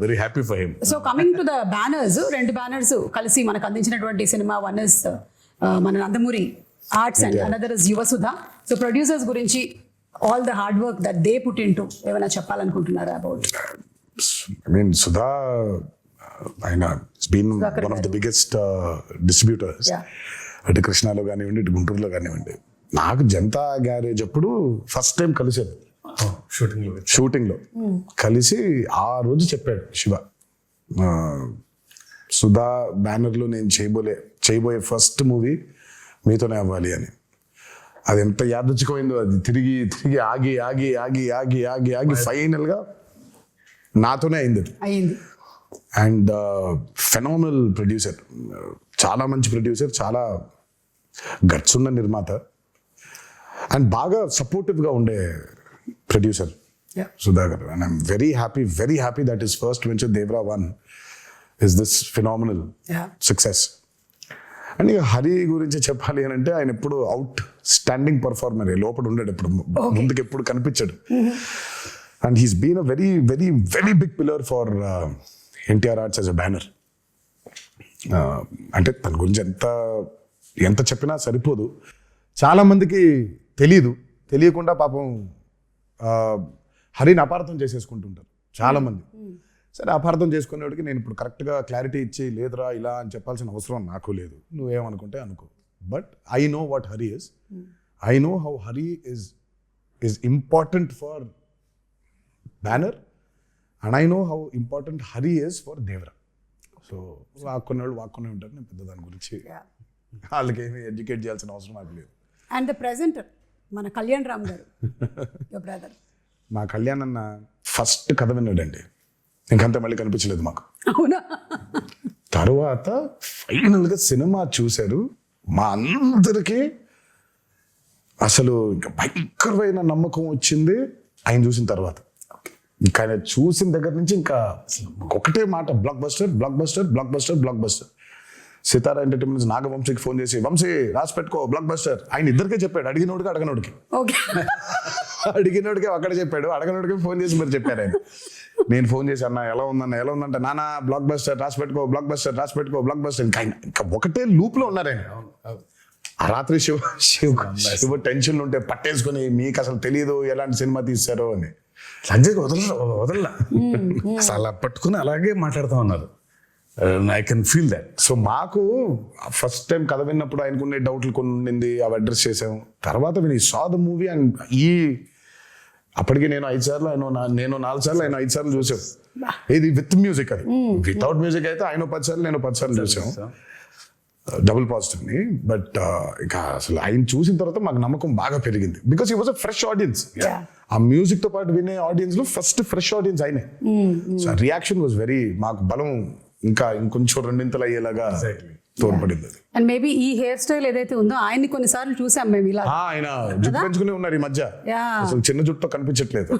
Very happy for him. So coming to the banners, 2 banners కలిసి మనకు అందించినటువంటి సినిమా. వన్ ఇస్ మన Nandamuri arts and another is Yuvasudha. So producers గురించి all the hard work that they put into ఏమైనా చెప్పాలనుకుంటున్నారా అబౌట్? I mean, Sudha, ఆయన been one of the biggest distributors. అటు కృష్ణాలో కానివ్వండి, ఇటు గుంటూరులో కానివ్వండి. నాకు జనతా గ్యారేజ్ అప్పుడు ఫస్ట్ టైం కలిసాను షూటింగ్లో కలిసి. ఆ రోజు చెప్పాడు శివ, సుధా బ్యానర్లో నేను చేయబోయే ఫస్ట్ మూవీ మీతోనే అవ్వాలి అని. అది ఎంత యాదృచ్ఛికమైందో, అది తిరిగి తిరిగి ఆగి ఆగి ఆగి ఆగి ఆగి ఆగి ఫైనల్గా నాతోనే అయింది. అండ్ ఫెనామినల్ ప్రొడ్యూసర్, చాలా మంచి ప్రొడ్యూసర్, చాలా గట్స్ ఉన్న నిర్మాత, అండ్ బాగా సపోర్టివ్గా ఉండే producer Sudhakar. And I'm very happy that is first venture Devara 1 is this phenomenal success. And ఇక హరి గురించి చెప్పాలి అని అంటే ఆయన ఎప్పుడు అవుట్ స్టాండింగ్ పర్ఫార్మర్, లోపల ఉండేది ఎప్పుడు, ముందుకు ఎప్పుడు కనిపించాడు. And he's been a very very very big pillar for NTR Arts as a banner. అంటే తన గురించి ఎంత చెప్పినా సరిపోదు. చాలా మందికి తెలీదు, తెలియకుండా పాపం హరిని అపార్థం చేసేసుకుంటుంటారు చాలామంది. సరే అపార్థం చేసుకునేవాడికి నేను ఇప్పుడు కరెక్ట్గా క్లారిటీ ఇచ్చి లేదురా ఇలా అని చెప్పాల్సిన అవసరం నాకు లేదు, నువ్వేమనుకుంటే అనుకో. But I know what Hari is, I know how Hari is important for banner and I know how important Hari is for Devara. So వాక్కునే వాళ్ళు వాక్కునే ఉంటారు, నేను పెద్ద దాని గురించి వాళ్ళకి ఏమి ఎడ్యుకేట్ చేయాల్సిన అవసరం నాకు లేదు. అండ్ ద ప్రెజెంటర్ మన కళ్యాణ్ రామ్ గారు, యువర్ బ్రదర్. మా కళ్యాణ్ అన్న ఫస్ట్ కథ విన్నాడండి, ఇంకంతా మళ్ళీ కనిపించలేదు మాకు. అవునా? తర్వాత ఫైనల్గా సినిమా చూశారు, మా అందరికీ అసలు ఇంకా భయంకరమైన నమ్మకం వచ్చింది ఆయన చూసిన తర్వాత. ఇంకా ఆయన చూసిన దగ్గర నుంచి ఇంకా ఒకటే మాట, blockbuster blockbuster blockbuster blockbuster. Sithara entertainments నాగవంశీకి ఫోన్ చేసి వంశీ రాసి పెట్టుకో బ్లాక్ బస్టర్, ఆయన ఇద్దరికే చెప్పాడు, అడిగినోడికి అడగనోడికి. ఓకే. అడిగినోడికి అక్కడ చెప్పాడు, అడగనోడికి ఫోన్ చేసి మీరు చెప్పారు ఆయన. నేను ఫోన్ చేసి అన్న ఎలా ఉందంటే నానా బ్లాక్ బస్టర్ రాసి పెట్టుకో బ్లాక్ బస్టర్ రాసి పెట్టుకో బ్లాక్ బస్టర్. ఇంకా ఒకటే లూప్ లో ఉన్నారు ఆయన. ఆ రాత్రి శివ టెన్షన్ ఉంటే పట్టేసుకుని మీకు అసలు తెలియదు ఎలాంటి సినిమా తీశారో అని. సంజయ్ వదల అసలు అలా పట్టుకుని అలాగే మాట్లాడుతూ ఉన్నారు. I can feel that. So మాకు ఫస్ట్ టైం కథ విన్నప్పుడు ఆయనకున్న డౌట్లు కొన్ని ఉండింది, అవి అడ్రస్ చేసాము. తర్వాత విని సా ద మూవీ అండ్ అప్పటికి నేను 5 సార్లు, నేను 4 సార్లు, ఆయన 5 సార్లు చూసాం. ఇది విత్ మ్యూజిక్, అది వితౌట్ మ్యూజిక్ అయితే ఆయన 10 సార్లు, నేను 10 సార్లు చూసాం డబుల్ పాజిటివ్ని. బట్ ఇంకా అసలు ఆయన చూసిన తర్వాత మాకు నమ్మకం బాగా పెరిగింది, బికాస్ ఈ వాజ్ అ ఫ్రెష్ ఆడియన్స్. ఆ మ్యూజిక్ తో పాటు వినే ఆడియన్స్ లో ఫస్ట్ ఫ్రెష్ ఆడియన్స్ ఆయనే. సో రియాక్షన్ వాజ్ వెరీ, మాకు బలం ఇంకా ఇంకొంచెం రెండింతలు అయ్యేలాగా తోడ్పడింది. అండ్ మేబీ ఈ హెయిర్ స్టైల్ ఏదైతే ఉందో ఆయన్ని కొన్నిసార్లు చూసాం మేము ఇలా. ఆయన జుట్టు పెంచుకునే ఉన్నారు ఈ మధ్య, అసలు చిన్న జుట్టు కనిపించట్లేదు.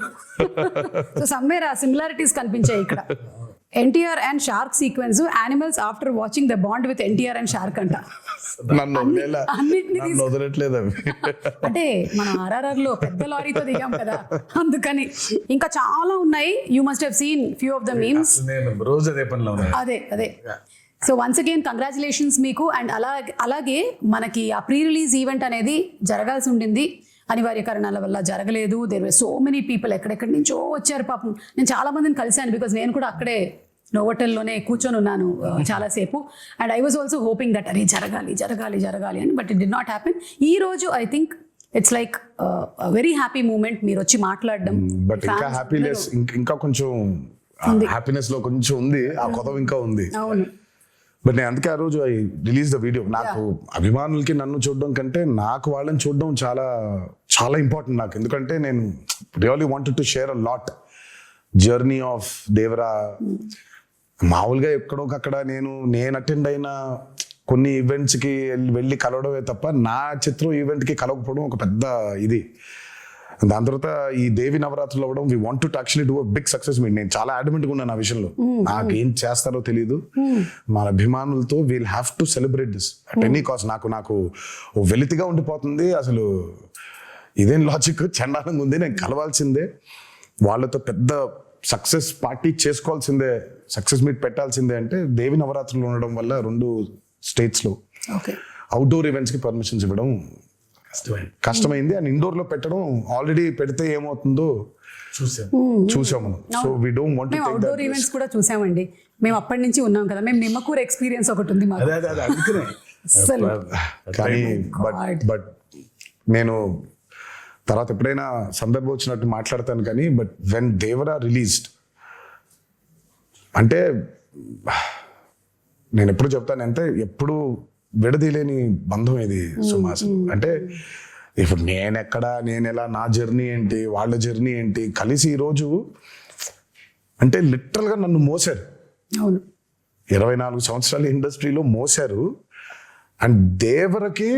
సో సమ్వేర్ ఆ సిమిలారిటీస్ కనిపించాయి ఇక్కడ. NTR and shark sequence, animals after watching the bond with NTR and shark అంట. నన్ను వదలట్లేదు అవి. అంటే మనం RRR లో పెద్ద లారీతో దిగాం కదా, అందుకని. ఇంకా చాలా ఉన్నాయి, you must have seen few of the memes. రోజు అదే పనిలో ఉన్నాయి. అదే. సో వన్స్ అగైన్ కంగ్రాచులేషన్స్ మీకు. అండ్ అలాగే మనకి ఆ ప్రీ రిలీజ్ ఈవెంట్ అనేది జరగాల్సి ఉండింది, అనివార్య కారణాల వల్ల జరగలేదు. There were so many people, ఎక్కడెక్కడి నుంచో వచ్చారు పాపం. నేను చాలా మందిని కలిశాను, బికాజ్ నేను కూడా అక్కడే నోవోటెల్లోనే కూర్చొని ఉన్నాను చాలాసేపు. And I was also hoping that అరే జరగాలి అని, but it did not happen. ఈ రోజు I think it's like very happy moment, మీరు వచ్చి మాట్లాడడం. బట్ ఇంకా హ్యాపీనెస్, ఇంకా కొంచెం హ్యాపీనెస్ లో కొంచెం ఉంది, ఆ కొత్త ఇంకా ఉంది. అవును. బట్ నేను అందుకే ఆ రోజు ఐ రిలీజ్ ద వీడియో. నాకు అభిమానులకి నన్ను చూడడం కంటే నాకు వాళ్ళని చూడడం చాలా చాలా ఇంపార్టెంట్ నాకు. ఎందుకంటే నేను really wanted to share a lot journey of Devara. మామూలుగా ఎక్కడోకక్కడ నేను అటెండ్ అయిన కొన్ని ఈవెంట్స్కి వెళ్ళి కలవడమే తప్ప నా చిత్రం ఈవెంట్కి కలవకపోవడం ఒక పెద్ద ఇది. దాని తర్వాత ఈ దేవి నవరాత్రులు అవ్వడం, we want to actually do a big success meet. నేను చాలా అడ్మెంట్గా ఉన్నాను ఆ విషయంలో. నాకు ఏం చేస్తారో తెలియదు, మన అభిమానులతో we'll have to celebrate this at any cost. నాకు వెలితిగా ఉండిపోతుంది అసలు, ఇదేం లాజిక్, చండాలంగా ఉంది. నేను కలవాల్సిందే, వాళ్ళతో పెద్ద సక్సెస్ పార్టీ చేసుకోవాల్సిందే, సక్సెస్ మీట్ పెట్టాల్సిందే. అంటే దేవి నవరాత్రులు ఉండడం వల్ల 2 స్టేట్స్లో అవుట్డోర్ ఈవెంట్స్కి పర్మిషన్స్ ఇవ్వడం కష్టమైంది. అండ్ ఇండోర్ లో పెట్టడం, ఆల్రెడీ పెడితే ఏమవుతుందో చూసాం మనం. So we don't want to take outdoor events కూడా చూసామండి, మేము అప్పటి నుంచి ఉన్నాం కదా. మేము నిమ్మకూరు ఎక్స్పీరియన్స్ ఒకటి ఉంది మాకు. కానీ బట్ నేను తర్వాత ఎప్పుడైనా సందర్భం వచ్చినట్టు మాట్లాడతాను కానీ, బట్ వెన్ దేవరా రిలీజ్డ్ అంటే నేను ఎప్పుడు చెప్తానంటే, ఎప్పుడు విడదీలేని బంధం ఇది సుమాసు. అంటే ఇప్పుడు నేను ఎలా, నా జర్నీ ఏంటి, వాళ్ళ జర్నీ ఏంటి, కలిసి ఈరోజు అంటే లిటరల్గా నన్ను మోసారు. 24 సంవత్సరాల ఇండస్ట్రీలో మోసారు. అండ్ దేవరకి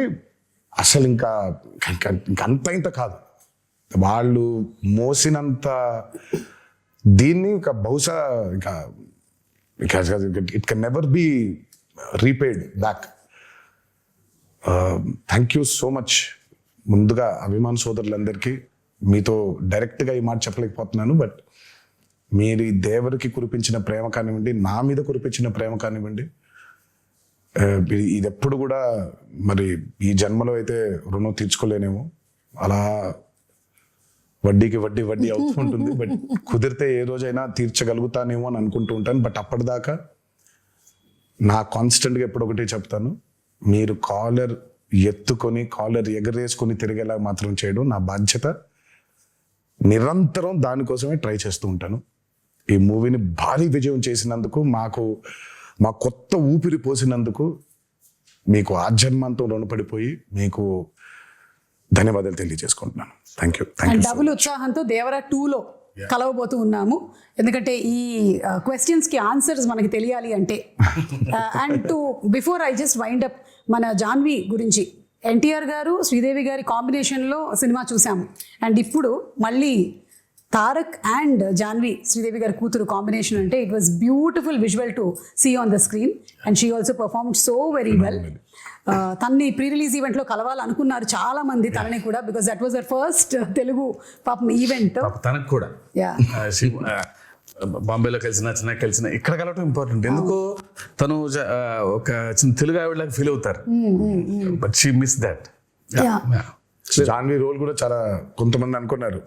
అసలు ఇంకా ఇంత కాదు, వాళ్ళు మోసినంత దీన్ని ఇంకా బహుశా ఇంకా it can never be repaid back. Thank you so much. ముందుగా అభిమాన సోదరులందరికీ మీతో డైరెక్ట్గా ఈ మాట చెప్పలేకపోతున్నాను, బట్ మీరు ఈ దేవరికి కురిపించిన ప్రేమ కానివ్వండి, నా మీద కురిపించిన ప్రేమ కానివ్వండి, ఇది ఎప్పుడు కూడా మరి ఈ జన్మలో అయితే రుణం తీర్చుకోలేనేమో, అలా వడ్డీకి వడ్డీ వడ్డీ అవుతూ ఉంటుంది. బట్ కుదిరితే ఏ రోజైనా తీర్చగలుగుతానేమో అని అనుకుంటూ ఉంటాను. బట్ అప్పటిదాకా నా కాన్స్టెంట్గా ఎప్పుడు ఒకటే చెప్తాను, మీరు కాలర్ ఎత్తుకొని కాలర్ ఎగరేసుకొని తిరిగేలా మాత్రం చేయడం నా బాధ్యత. నిరంతరం దానికోసమే ట్రై చేస్తూ ఉంటాను. ఈ మూవీని భారీ విజయం చేసినందుకు, మా కొత్త ఊపిరి పోసినందుకు మీకు ఆజన్మాంతం రుణపడిపోయి మీకు ధన్యవాదాలు తెలియజేసుకుంటున్నాను. Thank you. అండ్ డబుల్ ఉత్సాహంతో దేవరా 2లో కలవబోతూ ఉన్నాము. ఎందుకంటే ఈ క్వశ్చన్స్కి ఆన్సర్స్ మనకి తెలియాలి అంటే. And to before I just wind up, మన జాన్వి గురించి ఎన్టీఆర్ గారు శ్రీదేవి గారి కాంబినేషన్లో సినిమా చూసాము. అండ్ ఇప్పుడు మళ్ళీ తారక్ అండ్ జాన్వి శ్రీదేవి గారి కూతురు కాంబినేషన్ అంటే it was beautiful visual to see on the screen. And she also performed so very well. తన్ని ప్రీ రిలీజ్ ఈవెంట్లో కలవాలనుకున్నారు చాలా మంది తనని కూడా, because that was our first Telugu పాపం ఈవెంట్. తనకు కూడా బాంబేలో కలిసిన చెన్నై కలిసిన ఇక్కడ కలవటం ఇంపార్టెంట్. ఎందుకో తను ఒక చిన్న తెలుగు ఆవిడలాగా ఫీల్ అవుతారు. But she miss that. Janhvi role కూడా చాలా కొంతమంది అనుకున్నారు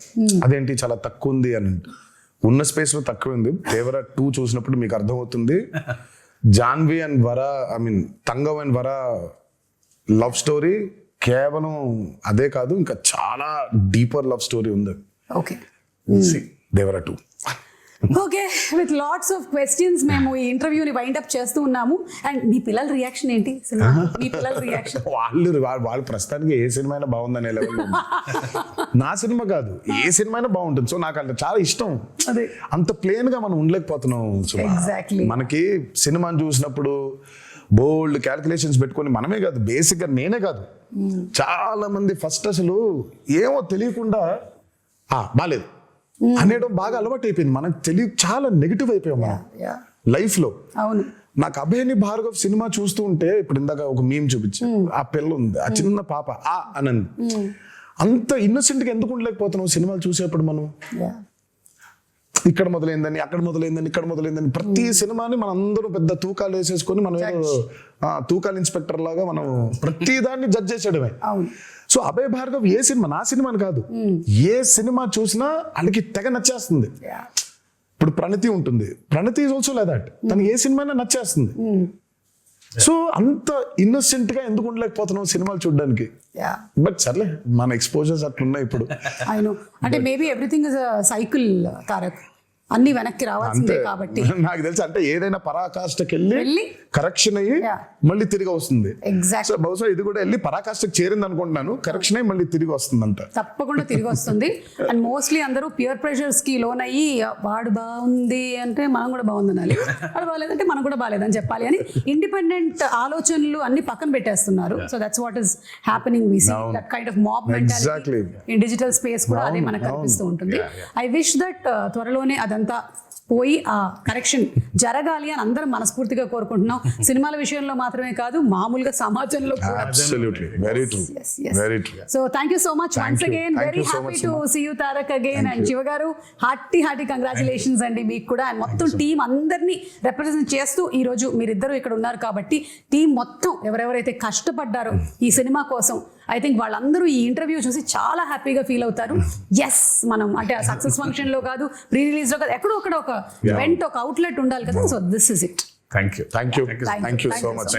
అదేంటి చాలా తక్కువ ఉంది అని. ఉన్న స్పేస్ లో తక్కువ ఉంది. దేవరా 2 చూసినప్పుడు మీకు అర్థమవుతుంది. జాన్వి అండ్ వర, తంగం అండ్ వర లవ్ స్టోరీ కేవలం అదే కాదు, ఇంకా చాలా డీపర్ లవ్ స్టోరీ ఉంది. Okay, Devara 2. Okay, with lots of questions మేము ఈ ఇంటర్వ్యూని వైండ్ అప్ చేస్తూ ఉన్నాము. అండ్ మీ పిల్లల రియాక్షన్ ఏంటి? మీ పిల్లల రియాక్షన్? వాళ్ళు ప్రస్తుతానికి ఏ సినిమా అయినా బాగుందనే లెవెల్. నా సినిమా కాదు, ఏ సినిమా అయినా బాగుంటుంది. సో నాకు అంటే చాలా ఇష్టం. అదే అంత ప్లేన్ గా మనం ఉండలేకపోతున్నాం. Exactly. మనకి సినిమాని చూసినప్పుడు బోల్డ్ క్యాల్కులేషన్స్ పెట్టుకొని మనమే కాదు, బేసిక్ గా నేనే కాదు, చాలా మంది ఫస్ట్ అసలు ఏమో తెలియకుండా బాలేదు అనేయడం బాగా అలవాటు అయిపోయింది. మనకు చాలా నెగిటివ్ అయిపోయాం మనం లైఫ్ లో. అవును, నాకు అభయని భార్గవ్ సినిమా చూస్తూ ఉంటే, ఇప్పుడు ఇందాక ఒక మీమ్ చూపించి, ఆ పిల్ల ఉంది, ఆ చిన్న పాప అనంది, అంత ఇన్నోసెంట్ గా ఎందుకు ఉండలేకపోతున్నాం సినిమాలు చూసేప్పుడు మనం? ఇక్కడ మొదలైందని, అక్కడ మొదలైందని, ఇక్కడ మొదలైందని, ప్రతి సినిమాని మనం అందరూ పెద్ద తూకాలు వేసేసుకొని మనం తూకాలు ఇన్స్పెక్టర్ లాగా మనం ప్రతి దాన్ని జడ్జ్ చేసేయడమే. సో అభయ్ భార్గవ్ ఏ సినిమా, నా సినిమాని కాదు, ఏ సినిమా చూసినా వాళ్ళకి తెగ నచ్చేస్తుంది. ఇప్పుడు ప్రణతి ఉంటుంది, ప్రణతి ఈజ్ ఆల్సో లైక్ దట్, తనకి ఏ సినిమా అయినా నచ్చేస్తుంది. సో అంత ఇన్నోసెంట్ గా ఎందుకు ఉండలేకపోతున్నాం సినిమాలు చూడడానికి? బట్ సర్లే, మన ఎక్స్పోజర్స్ అట్లున్నాయి ఇప్పుడు. అంటే maybe everything is a cycle Tarak, అన్ని వెనక్కి రావాల్సిందే కాబట్టి. నాకు తెలిసి అంటే ఏదైనా పరాకాష్ఠకి వెళ్ళి కరెక్షన్ అయ్యి మళ్ళీ తిరిగి వస్తుంది. సో బహుశా ఇది కూడా వెళ్ళి పరాకాష్ఠకి చేరింది అనుకుంటున్నాను, కరెక్షన్ అయ్యి మళ్ళీ తిరిగి వస్తుంది అంట. తప్పకుండా తిరిగి వస్తుంది. అండ్ మోస్ట్లీ అందరూ పియర్ ప్రెషర్స్ కి లోన్ అయ్యి, వాడు బాగుంది అంటే మనం కూడా బాగుంది అనాలి, వాడు బాగాలేదంటే మనం కూడా బాగాలేదని చెప్పాలి అని ఇండిపెండెంట్ ఆలోచనలు అన్ని పక్కన పెట్టేస్తున్నారు. So that's what is happening. We see that kind of mob mentality in digital space కూడా అదే మనకు కనిపిస్తూ ఉంటుంది. ఐ విష్ దట్ త్వరలోనే అదంతా పోయి ఆ కరెక్షన్ జరగాలి అని అందరం మనస్ఫూర్తిగా కోరుకుంటున్నాం. సినిమాల విషయంలో మాత్రమే కాదు, మామూలుగా సమాజంలో కూడా. So thank you so much once again. Very happy to see you Tarak again. And Siva garu, hearty congratulations అండి మీకు కూడా. అండ్ మొత్తం టీం అందరినీ రిప్రజెంట్ చేస్తూ ఈ రోజు మీరిద్దరూ ఇక్కడ ఉన్నారు కాబట్టి, టీం మొత్తం ఎవరెవరైతే కష్టపడ్డారో ఈ సినిమా కోసం, ఐ థింక్ వాళ్ళందరూ ఈ ఇంటర్వ్యూ చూసి చాలా హ్యాపీగా ఫీల్ అవుతారు. ఎస్, మనం అంటే ఆ సక్సెస్ ఫంక్షన్ లో కాదు, ప్రీ రిలీజ్ లో కాదు, ఎక్కడో అక్కడ ఒక వెంట్, ఒక అవుట్లెట్ ఉండాలి కదా. So this is it. Thank you so much.